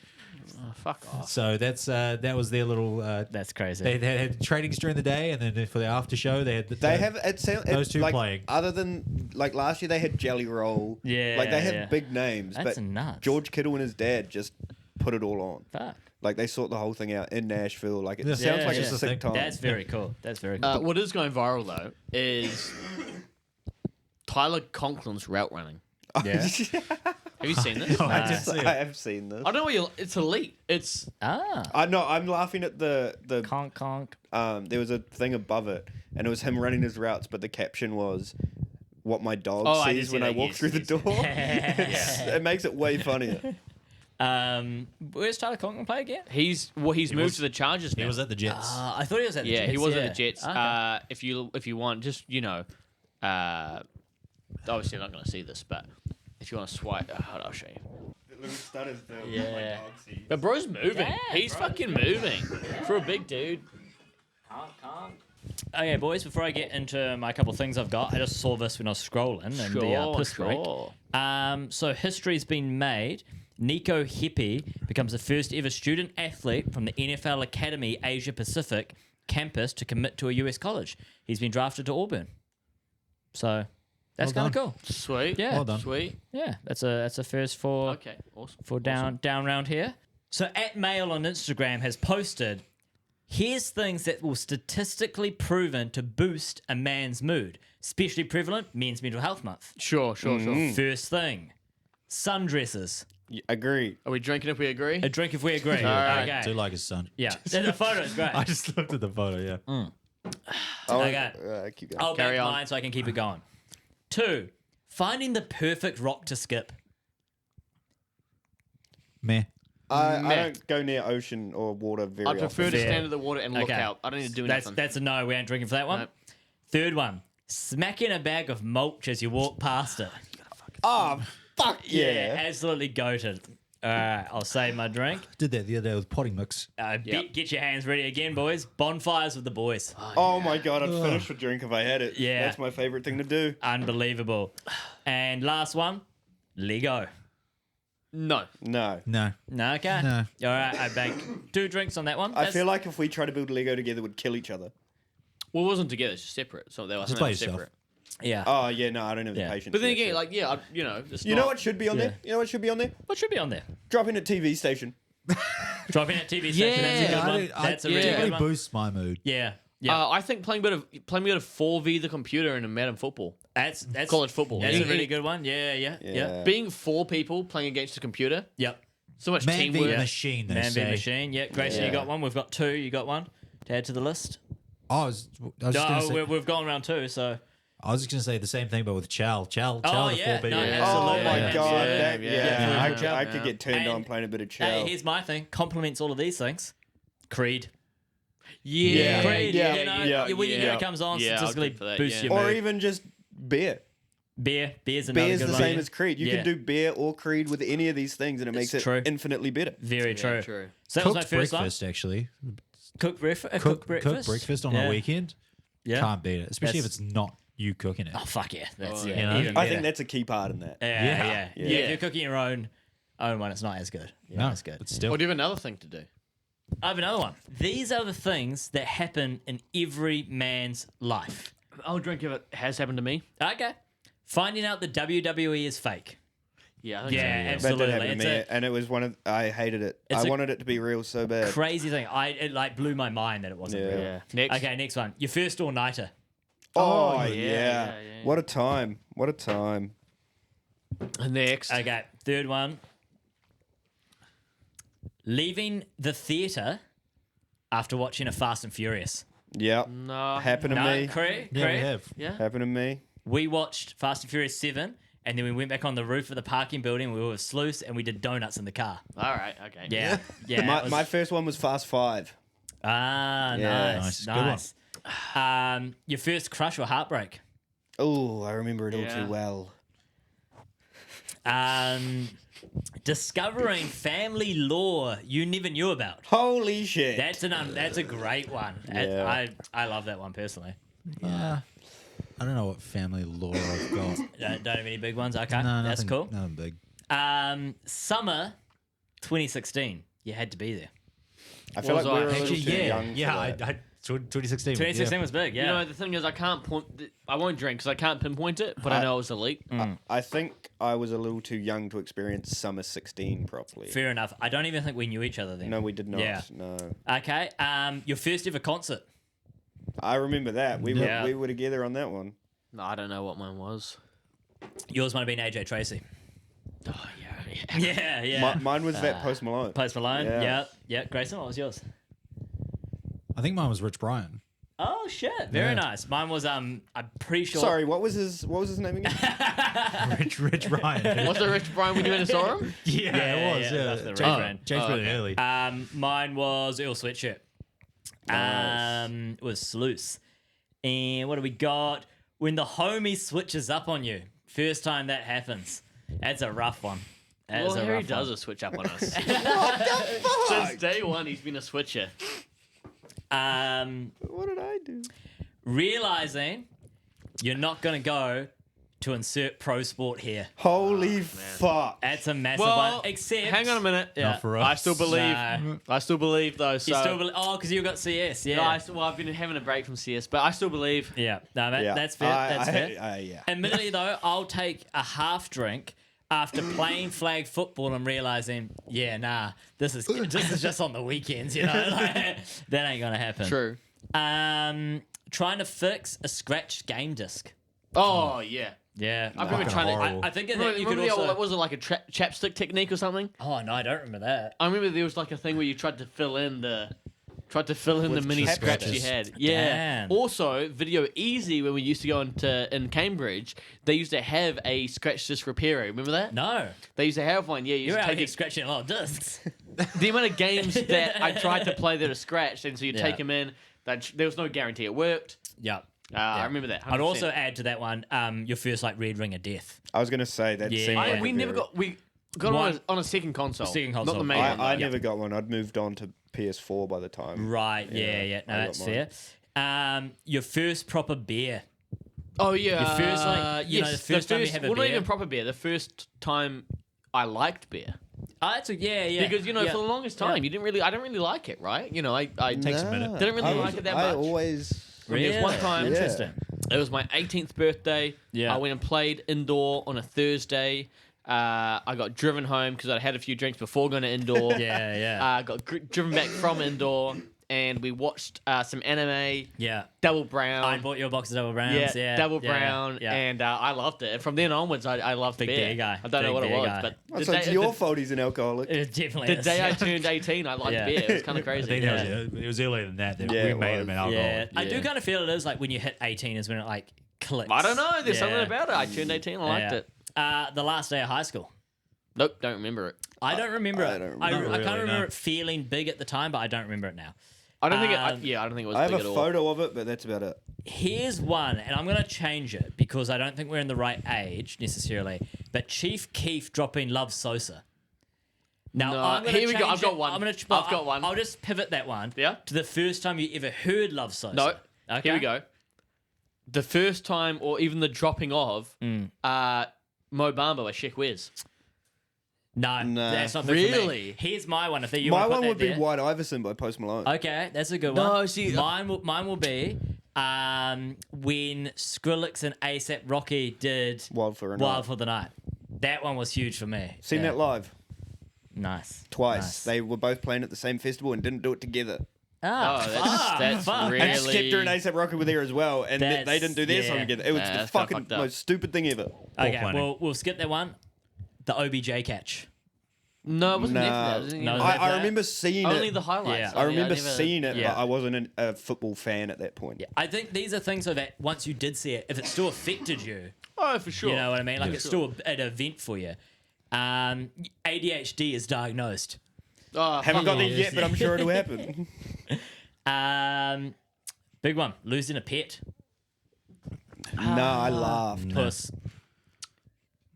B: Oh, fuck off.
D: So that was their little.
C: That's crazy.
D: They had trainings during the day, and then for the after show, they had
E: They have it sounds
D: Those two
E: like,
D: playing.
E: Other than like last year, they had Jelly Roll.
C: Yeah,
E: like they have
C: yeah.
E: big names.
C: That's
E: but
C: nuts.
E: George Kittle and his dad just put it all on.
C: Fuck.
E: Like they sort the whole thing out in Nashville. Like it
D: Yeah.
E: sounds
C: Yeah,
E: like
C: yeah.
E: a sick time.
C: That's very cool. That's very cool.
B: What is going viral, though, is Tyler Conklin's route running.
C: Yeah.
B: Have you seen this?
D: No, I
C: Nah.
D: didn't see
E: I
D: it.
E: have seen this.
B: I don't know what you're... It's elite. It's...
C: Ah.
E: No, I'm laughing at the
C: Conk conk.
E: there was a thing above it, and it was him running his routes, but the caption was what my dog
B: Oh, I did
E: sees
B: see
E: when I
B: that,
E: walk
B: yes,
E: through the
B: yes,
E: door.
C: yes.
E: It makes it way funnier.
C: Where's Tyler Conklin play again?
B: He's moved
D: was-
B: to the Chargers now.
D: He was at the Jets.
C: I thought he was at the
B: yeah,
C: Jets.
B: he was
C: yeah.
B: at the Jets.
C: Okay.
B: If you want, just, obviously you're not going to see this, but if you want to swipe... I'll show you.
C: Yeah.
B: But bro's moving.
C: Yeah,
B: He's
C: bro.
B: fucking moving. For a big dude.
C: Okay, boys, before I get into my couple of things I've got, I just saw this when I was scrolling in the piss break. So history's been made. Nico Hepi becomes the first ever student athlete from the NFL Academy Asia Pacific campus to commit to a US college. He's been drafted to Auburn. So that's
D: Well
C: kind of cool.
B: Sweet.
C: Yeah.
D: Well done.
B: Sweet.
C: Yeah, that's a first for
B: Okay, awesome.
C: for down round here. So at Mail on Instagram has posted, here's things that will statistically proven to boost a man's mood, especially prevalent Men's Mental Health Month.
B: Sure.
C: First thing, sundresses.
E: Agreed.
B: Are we drinking if we agree?
C: A drink if we agree.
B: right.
C: Okay.
D: I do like his son.
C: Yeah, the photo is great.
D: I just looked at the photo. Yeah.
C: Okay.
E: Keep going.
C: I'll
B: Carry
C: back
B: on.
C: mine so I can keep it going. 2, finding the perfect rock to skip.
D: Meh.
E: I
B: Meh.
E: don't go near ocean or water very
B: I
E: often.
B: prefer to
C: Fair.
B: stand at the water and look
C: Okay.
B: out. I don't need to do
C: That's
B: nothing.
C: that's a no. We ain't drinking for that one.
B: Nope.
C: Third one, smacking a bag of mulch as you walk past it.
E: Oh, fuck yeah.
C: Absolutely goated. All right, I'll save my drink.
D: Did that the other day with potting mix.
C: Get your hands ready again, boys. Bonfires with the boys.
E: Oh my god, I'd finish with drink if I had it.
C: Yeah.
E: That's my favorite thing to do.
C: Unbelievable. And last one, Lego.
B: No.
E: No.
D: No.
C: No, okay.
D: No.
C: All right, I banked 2 drinks on that one.
E: I feel like if we try to build Lego together, we'd kill each other.
B: Well, it wasn't together. It's just separate. So they were
D: Just play yourself.
B: separate.
C: yeah.
E: Oh yeah, no, I don't have
C: Yeah.
E: the patience.
B: But then
E: for
B: again,
E: that
B: like, yeah, it's
E: shit. You
B: not-
E: know what should be on there? You know what should be on there?
C: What should be on there?
E: Drop in a TV station.
C: Dropping at TV station. That's a
B: Yeah,
C: good
D: I
C: one.
D: don't-
C: That's a
D: it
C: really good
D: definitely
C: one.
D: boosts my mood.
C: Yeah. Yeah.
B: I think playing a bit of 4v the computer in a Madden football.
C: That's
B: college football.
C: That's a
B: Yeah.
C: really good one. Yeah.
E: Yeah.
B: Being 4 people playing against a computer,
C: Yep.
B: so much
D: Man v
B: teamwork.
D: machine, they
C: Man
D: say.
C: v machine. Yeah. Grayson, you
E: Yeah.
C: got one. We've got 2. You got one to add to the list.
D: Oh, I was just gonna
C: No,
D: say,
C: we've gone round 2. So.
D: I was just gonna say the same thing, but with Chow. Chow
C: Oh,
D: the
C: yeah.
D: 4
C: No,
D: people.
C: absolutely.
E: Oh my
C: Yeah.
E: god,
B: Yeah,
E: that,
B: yeah,
E: yeah,
C: yeah.
E: I could get turned
C: And-
E: on playing a bit of chow.
C: Hey, here's my thing. Complements all of these things. Creed.
B: Yeah.
C: Creed.
E: yeah,
C: You know,
E: yeah,
C: when
B: yeah.
C: it comes on,
B: Yeah, I'll
C: statistically
B: go for that,
C: boosts
B: yeah.
C: your
E: or
C: mood.
E: even just beer.
C: Beer's another
E: Beer's
C: good
E: the
C: one.
E: same as Creed. You
C: Yeah.
E: can do beer or Creed with any of these things, and it makes it
C: true.
E: infinitely better.
C: Very true.
B: Yeah, true.
C: So that was my
D: Cooked
C: first
D: breakfast, actually.
C: one. Cooked breakfast.
D: Cooked breakfast on
C: Yeah.
D: a weekend.
C: Yeah.
D: Can't beat it, especially
C: That's-
D: if it's not you cooking it.
C: Oh fuck yeah! That's
B: Oh,
C: yeah.
D: you know?
C: Even
E: I
C: better.
E: think that's a key part in that.
C: Yeah,
D: Yeah.
C: yeah.
E: Yeah.
C: If you're cooking your own one, it's not as good. Yeah,
D: No,
C: that's good.
D: but still.
B: Or do you have another thing to do?
C: I have another one. These are the things that happen in every man's life.
B: I'll drink if it has happened to me.
C: Okay. Finding out the WWE is fake.
B: Yeah, I think
C: Yeah,
B: so,
E: That
C: absolutely.
E: did happen to
C: It's
E: me,
C: a
E: and it was one of. I hated it.
C: It's
E: I
C: a
E: wanted it to be real so bad.
C: crazy thing. It like blew my mind that it wasn't
E: Yeah.
C: real.
B: Yeah. Next.
C: Okay, next one. Your first all-nighter.
E: Oh,
B: yeah,
E: yeah.
B: yeah.
E: What a time. What a time.
B: Next.
C: Okay, third one. Leaving the theater after watching a Fast and Furious.
E: Yep.
B: No.
E: Happened to
C: No,
E: me.
C: correct?
D: Yeah, we
C: correct.
D: have.
B: Yeah.
E: Happened to me.
C: We watched Fast and Furious 7, and then we went back on the roof of the parking building. We were with Sluice, and we did donuts in the car.
B: All right. Okay.
C: Yeah, yeah. it
E: My,
C: was-
E: my first one was Fast 5.
C: Ah,
E: Yeah.
C: nice,
D: Nice.
C: nice. Your first crush or heartbreak?
E: Oh, I remember it all
B: Yeah.
E: too well.
C: Discovering family lore you never knew about.
E: Holy shit.
C: That's a great one.
E: Yeah.
C: I love that one personally.
D: Yeah. I don't know what family lore I've got.
C: Don't have any big ones. Okay,
D: No,
C: that's
D: nothing,
C: cool.
D: Nothing big.
C: Summer 2016. You had to be there.
E: I feel like
B: was
E: we
B: I?
E: were a little
B: Actually,
E: too
D: Yeah,
E: young for
D: yeah.
E: that.
D: 2016.
C: 2016 was big. Yeah.
B: You know, the thing is, I can't point. I won't drink because I can't pinpoint it, but I know it was elite.
E: I think I was a little too young to experience Summer 16 properly.
C: Fair enough. I don't even think we knew each other then.
E: No, we did not.
C: Yeah.
E: No.
C: Okay. Your first ever concert.
E: I remember that.
C: Yeah.
E: We were together on that one.
B: No, I don't know what mine was.
C: Yours might have been AJ Tracy.
B: Oh yeah.
C: Yeah, yeah.
E: Mine was that Post Malone.
C: Post Malone.
E: Yeah.
C: Yeah. Yeah. Grayson, what was yours?
D: I think mine was Rich Brian.
C: Oh shit! Very
D: Yeah.
C: nice. Mine was I'm pretty sure.
E: Sorry, what was his name again?
D: Rich Brian.
B: Was it Rich Brian when you went and saw him?
D: Yeah, it was.
C: yeah,
D: Yeah,
C: that's the
D: Changed-
C: right brand.
D: changed really
B: okay.
D: early.
C: Mine was Earl Sweatshirt.
E: Nice.
C: It was Sluice. And what do we got? When the homie switches up on you. First time that happens. That's a rough one. That's
B: Well,
C: a
B: Harry
C: rough
B: does
C: one.
B: a switch up on us. Since day one, he's been a switcher.
E: What did I do?
C: Realizing you're not going to go to insert pro sport here.
E: Holy fuck.
C: That's a massive
B: Well,
C: one. Except,
B: hang on a minute.
C: Yeah.
D: Not for
B: I
D: us.
B: still believe.
C: No.
B: I still believe though. So
C: You still believe? Oh, because you got CS. Yeah.
B: No, I've been having a break from CS, but I still believe.
C: Yeah. No, that,
E: Yeah.
C: that's fair. That's fair.
E: Yeah.
C: Admittedly, though, I'll take a half drink after playing flag football and realizing, yeah, nah, this is just on the weekends, you know, like, that ain't gonna happen.
B: True.
C: Trying to fix a scratched game disc.
B: Oh yeah.
C: Yeah,
B: I remember
D: Fucking
B: trying to.
D: horrible.
C: I think that
B: Remember,
C: you could
B: the
C: also.
B: old, was it like a chapstick technique or something?
C: Oh no, I don't remember that.
B: I remember there was like a thing where you tried to fill in the mini
E: chapstick.
B: scratch you had. Yeah.
C: Damn.
B: Also, Video Easy when we used to go in Cambridge, they used to have a scratch disc repairer. Remember that?
C: No,
B: They used to have one. Yeah, you
C: you're
B: used to
C: out
B: take
C: here
B: it.
C: scratching a lot of discs.
B: The amount of games that I tried to play that are scratched, and so you
C: Yeah.
B: take them in. There was no guarantee it worked.
C: Yep.
B: I remember that. 100%.
C: I'd also add to that one, your first like red ring of death.
E: I was going to say that
C: Yeah.
E: seemed like
B: we
E: a
B: never
E: very-
B: got
C: One-
B: on a second console.
C: Second
B: Not
C: console.
B: the main one.
E: I
B: though.
E: never got one. I'd moved on to PS4 by the time.
C: Right. Yeah. No,
E: I got
C: that's
E: mine.
C: fair. Your first proper beer.
B: Oh yeah.
C: Your first, like, you know,
B: yes,
C: the first time you have a
B: well, not
C: beer.
B: even proper beer. The first time I liked beer.
C: Oh, that's yeah.
B: Because
C: yeah.
B: for the longest time you didn't really. I didn't really like it. Right. I
D: Takes a minute.
B: Didn't really
E: I
B: like it that
E: I
B: much.
E: always.
B: There was one time.
E: Yeah.
C: Interesting.
B: It was my 18th birthday.
C: Yeah.
B: I went and played indoor on a Thursday. I got driven home because I'd had a few drinks before going to indoor.
C: Yeah.
B: Got driven back from indoor, and we watched some anime.
C: Yeah.
B: Double Brown.
C: I bought your box of Double Browns. Yeah.
B: Double
C: yeah,
B: Brown,
C: Yeah.
B: and I loved it. And from then onwards, I loved
C: Big
B: beer.
C: beer guy.
B: I don't know
C: Big
B: what it
C: beer
B: was,
C: guy.
B: but
E: Oh, so it's your fault he's an alcoholic.
C: It definitely
B: the
C: is.
B: day I turned 18, I liked
C: Yeah.
B: beer. It was kind of
D: I
B: crazy.
D: think
C: Yeah.
D: it was earlier than that.
E: Yeah,
D: we
E: it
D: made
E: was.
D: him an alcoholic.
C: Yeah. I do
B: Yeah.
C: kind of feel it is like when you hit 18 is when it like clicks.
B: I don't know. There's something
C: Yeah.
B: about it. I turned 18. I liked
C: Yeah.
B: it.
C: The last day of high school.
B: Nope, don't remember it.
C: I don't remember
E: I
C: it.
E: don't
C: I
E: remember
C: can't
D: really,
C: remember
D: no.
C: it feeling big at the time, but I don't remember it now.
B: I don't think it.
C: Um,
B: I don't think it was
E: I have
B: big
E: a
B: at all.
E: photo of it, but that's about it.
C: Here's one, and I'm going to change it because I don't think we're in the right age necessarily. But Chief Keef dropping Love Sosa. Now,
B: No,
C: I'm gonna
B: here we go.
C: change
B: I've got
C: it.
B: one.
C: I'm gonna,
B: I've got one.
C: I'll just pivot that one.
B: Yeah?
C: To the first time you ever heard Love Sosa.
B: No.
C: Okay.
B: Here we go. The first time, or even the dropping of,
C: Mm.
B: Mo Bamba by Sheck Wes.
C: No,
E: Nah.
C: that's not big for me.
B: Really?
C: Here's my one. If you
E: My
C: wanna put
E: one
C: that
E: would be
C: there.
E: White Iverson by Post Malone.
C: Okay, that's a good
B: No,
C: one.
B: see,
C: mine will be when Skrillex and ASAP Rocky did
E: Wild for a
C: Wild
E: Night.
C: for the Night. That one was huge for me.
E: Seen
C: Yeah.
E: that live
C: Nice.
E: twice.
C: Nice.
E: They were both playing at the same festival and didn't do it together.
B: Oh, that's
C: fuck.
B: really.
E: And Skepta and ASAP Rocky were there as well, and they
C: That's-
E: didn't do their song
C: yeah.
E: together. It was
B: Nah,
E: the
B: that's kinda
E: fucking
B: fucked up.
E: most stupid thing ever.
C: Okay,
D: planning.
C: we'll skip that one. The OBJ catch.
B: No, it wasn't
E: Nah.
B: there for that. Wasn't
C: No,
B: it?
C: was that
E: I
C: that?
E: remember seeing
B: Only
E: it.
B: the highlights.
C: Yeah.
E: I remember
B: never-
E: seeing it,
C: Yeah.
E: but I wasn't a football fan at that point.
C: Yeah, I think these are things so that once you did see it, if it still affected you,
B: Oh, for sure.
C: you know what I mean? Like it's still an event for you. ADHD is diagnosed.
B: Oh,
E: Haven't
B: fuck
E: got
B: off.
E: there yet, but I'm sure it'll happen.
C: Big one, losing a pet.
E: Nah, I laughed.
C: Puss.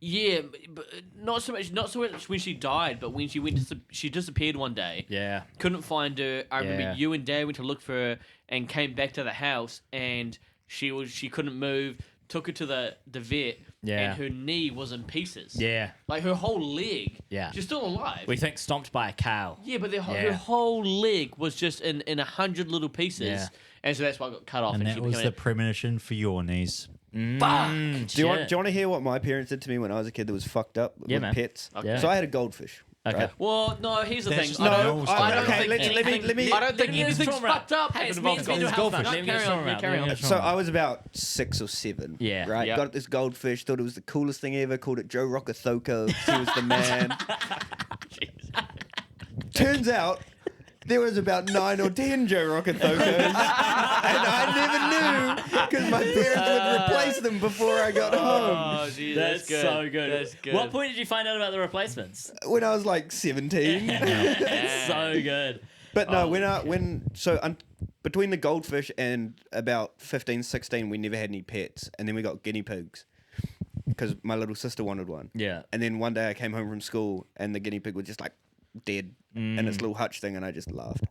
B: Yeah, but not so much when she died, but when she went, she disappeared one day.
C: Yeah.
B: Couldn't find her. I remember
C: Yeah.
B: you and Dad went to look for her and came back to the house, and she couldn't move. Took her to the vet,
C: Yeah.
B: and her knee was in pieces.
C: Yeah.
B: like her whole leg.
C: Yeah.
B: she's still alive.
C: We think stomped by a cow.
B: Yeah, but her
C: Yeah.
B: whole leg was just in 100 little pieces,
C: Yeah.
B: and so that's why I got cut off.
D: And
B: she
D: that was
B: became
D: the premonition for your knees.
E: Do you want to hear what my parents did to me when I was a kid that was fucked up
C: Yeah,
E: with
C: man.
E: pets?
C: Yeah.
E: So I had a goldfish.
C: Okay.
E: right?
B: Well, no. Here's the
D: That's
B: thing.
D: just
B: I
D: not
B: don't,
D: normal
B: I
D: stuff.
B: don't
E: Okay,
B: think
E: let me-
B: anything- I don't think
C: me-
B: anything's
C: trauma.
B: fucked up.
C: Hey,
B: happened
C: it's
B: involving
C: men's mental health.
B: goldfish.
C: Let me get
B: Carry
C: a
B: on,
C: trauma out.
B: carry
C: Let me
B: on.
C: get a
E: So
C: trauma
E: I was about 6 or 7.
C: Yeah.
E: Right.
B: Yeah.
E: Got this goldfish. Thought it was the coolest thing ever. Called it Joe Rockethoko. He was the man. Turns out there was about 9 or 10 Joe Rockethokos, and I never knew because my parents would replace them before I got home.
B: Oh, geez,
C: That's
B: good.
C: so good.
B: That's good.
C: What point did you find out about the replacements?
E: When I was like 17.
C: That's so good.
E: But no, between the goldfish and about 15, 16, we never had any pets, and then we got guinea pigs because my little sister wanted one.
C: Yeah.
E: And then one day I came home from school, and the guinea pig was just like dead in its little hutch thing, and I just laughed.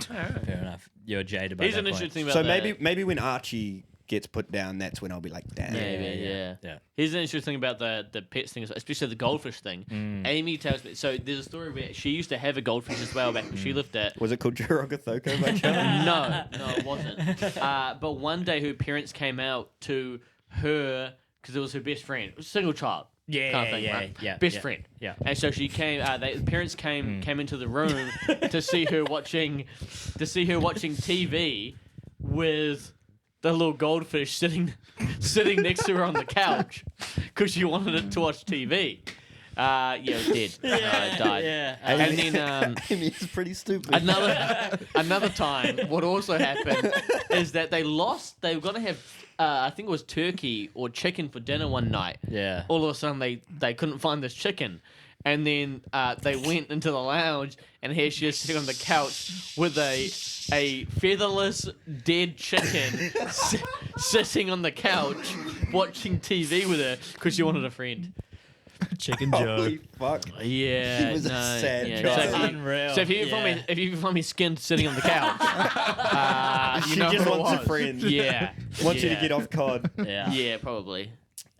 C: Fair enough. You're jaded by
B: Here's
C: that
B: an
C: point.
B: interesting thing about
E: So
B: that.
E: maybe when Archie gets put down, that's when I'll be like, damn.
B: Maybe,
C: yeah.
B: yeah. Here's an interesting thing about the pets thing, especially the goldfish thing. Amy tells me. So there's a story where she used to have a goldfish as well back when she lived at.
E: Was it called Joe Rockethoko by chance?
B: No, it wasn't. But one day her parents came out to her because it was her best friend, it was a single child.
C: Yeah,
B: kind of thing,
C: yeah,
B: right?
C: yeah,
B: Best
C: yeah,
B: friend.
C: yeah.
B: And so she came. The parents came into the room to see her watching TV with the little goldfish sitting next to her on the couch because she wanted it to watch TV. It was dead. It died.
C: Yeah.
B: And then
E: Amy is pretty stupid.
B: another time, what also happened is that they were going to have, I think it was turkey or chicken for dinner one night.
C: Yeah.
B: All of a sudden, they couldn't find this chicken. And then they went into the lounge, and here she is sitting on the couch with a featherless, dead chicken sitting on the couch watching TV with her because she wanted a friend.
D: Chicken Joe.
E: Holy fuck.
B: Yeah,
E: He was a
B: no,
E: sad
B: yeah.
E: child.
B: So,
C: Unreal.
B: so if you find me skinned sitting on the couch, you
E: She
B: know
E: just
B: who it
E: wants a
B: was.
E: friend.
B: Yeah,
E: Wants you
B: yeah.
E: to get off COD.
C: Yeah.
B: Yeah, probably.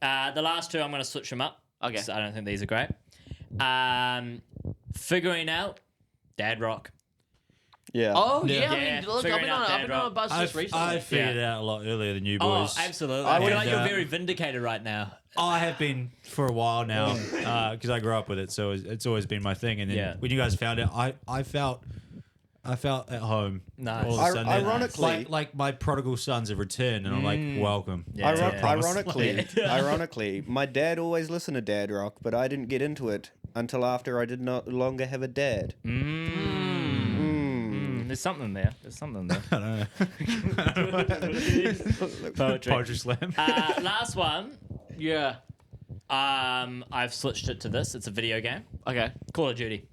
C: The last two, I'm going to switch them up.
B: Okay.
C: 'cause I don't think these are great. Figuring out Dad Rock.
E: Yeah.
B: Oh
C: Yeah.
B: yeah, I
C: Yeah,
B: mean, look, I've
C: figuring
B: been
C: out
B: on
C: Dad
B: a
C: Rock.
B: buzz just recently.
D: I figured it out a lot earlier than you
C: Oh,
D: boys.
C: absolutely.
E: I
C: I feel
E: would-
C: like you're very vindicated right now.
D: I have been for a while now because I grew up with it, so it's always been my thing. And then
C: Yeah.
D: when you guys found it, I felt at home.
C: Nice.
D: All of a sudden.
E: Ironically-
D: like my prodigal sons have returned, and I'm like, welcome.
C: Yeah.
D: to the promised land.
E: Ironically, my dad always listened to Dad Rock, but I didn't get into it until after I did not longer have a dad.
C: There's something there. There's something there.
D: I don't know.
C: Poetry.
D: Poetry slam.
C: Last one.
B: Yeah.
C: I've switched it to this. It's a video game.
B: Okay.
C: Call of Duty.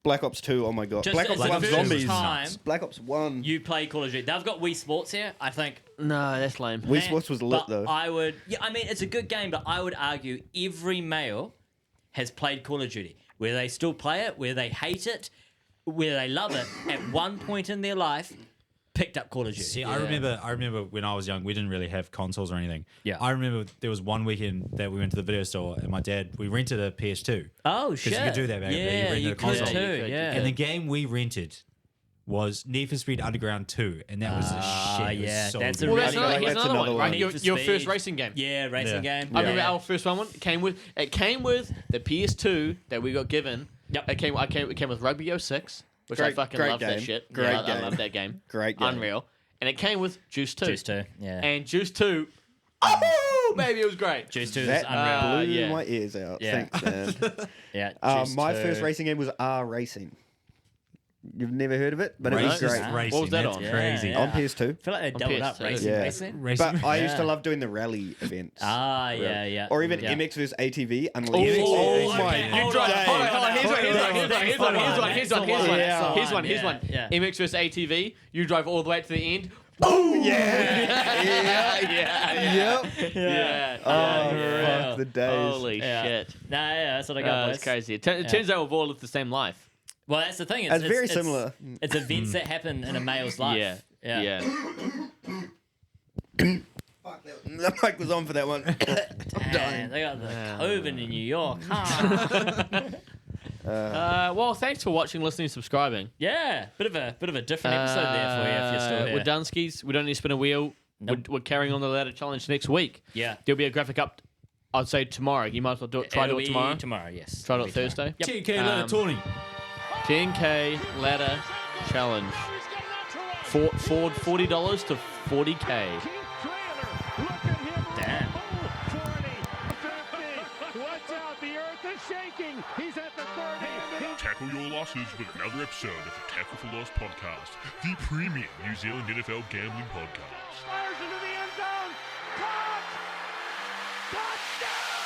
E: Black Ops 2, oh my god.
C: Just
E: Black
C: it's
E: Ops
C: the
E: 1
C: first
E: Zombies.
C: time
E: Black Ops 1.
C: you play Call of Duty. They've got Wii Sports here. I think.
B: No, that's lame.
E: Wii Sports was lit
C: But
E: though.
C: I mean, it's a good game, but I would argue every male has played Call of Duty. Whether they still play it, whether they hate it, whether they love it, at one point in their life, picked up Call of Duty.
D: See, I remember when I was young, we didn't really have consoles or anything.
C: Yeah.
D: I remember there was one weekend that we went to the video store, and we rented a PS2.
C: Oh shit!
D: you could do that back then. You
C: Yeah,
D: rented
C: you
D: a
C: could
D: console.
C: too.
B: You could,
C: Yeah.
D: And the game we rented was Need for Speed Underground 2, and that was a shit. It was
C: yeah,
D: so
C: that's
D: good.
C: a
B: Well,
C: really
B: that's another,
E: like
B: here's
E: that's
B: another
E: another
B: one, right?
E: one.
B: Your,
C: Need for
B: your
C: Speed.
B: first racing game.
C: Yeah, racing game.
B: I remember
C: Yeah.
B: our first one. It came with the PS2 that we got given.
C: Yep.
B: It came with Rugby 06, which I
E: Great-
B: fucking
E: great
B: love that
E: game.
B: shit.
E: Great
B: Yeah, I
E: game.
B: love that game.
E: Great game.
B: Unreal. And it came with Juice 2.
C: Juice 2, yeah.
B: And Juice 2. Oh, baby, it was great.
C: Juice 2 is
E: That
C: unreal.
E: blew
B: yeah.
E: my ears out.
C: Yeah.
E: Thanks, man.
C: Yeah, Juice
E: My
C: 2.
E: first racing game was R Racing. You've never heard of it, but it was
D: Racist
E: great.
D: racing.
B: What was that
D: That's
B: on?
C: Yeah,
D: crazy.
C: yeah.
E: On PS2.
C: I feel like they doubled up
B: PS2.
C: racing.
E: Yeah.
C: Racing.
D: Racing.
E: But I used to
C: Yeah.
E: love doing the rally events.
C: Ah, yeah, yeah.
E: Or even
C: yeah.
E: MX vs ATV Unleashed.
B: Oh,
E: my
C: okay,
B: You
C: hold
B: drive.
C: on,
B: Hold on,
C: hold on,
B: here's one. Here's one.
C: Yeah.
B: MX vs ATV. You drive all the way to the end.
E: Yeah.
B: Yeah.
E: Yep.
B: Yeah.
C: Yeah.
E: Fuck the days.
B: Holy
C: Yeah.
B: shit.
C: Nah, yeah, that's what I got.
B: It's
C: boys.
B: crazy. It turns out we've all lived the same life.
C: Well, that's the thing.
E: It's very similar.
C: It's events that happen in a male's life.
B: Yeah.
C: Yeah.
E: Fuck, the mic was on for that one.
C: Damn, they got the Coleman in New York. Huh?
B: Well, thanks for watching, listening, subscribing.
C: Yeah, bit of a different episode there for you if you're still here.
B: We're Dunskies. We don't need to spin a wheel.
C: Nope.
B: We're carrying on the ladder challenge next week.
C: Yeah.
B: There'll be a graphic up. I'd say tomorrow. You might as well do it. Try to do it tomorrow.
C: Tomorrow, yes.
B: Try to do
C: It'll
B: it
C: be tomorrow.
B: Thursday.
C: Yep.
D: 10K letter Tony.
B: 10K ladder challenge. Forward $40 to 40K.
C: Damn.
A: Tackle your losses with another episode of the Tackle for Loss podcast, the premium New Zealand NFL gambling podcast.
F: Fires into the end zone. Caught! Touchdown!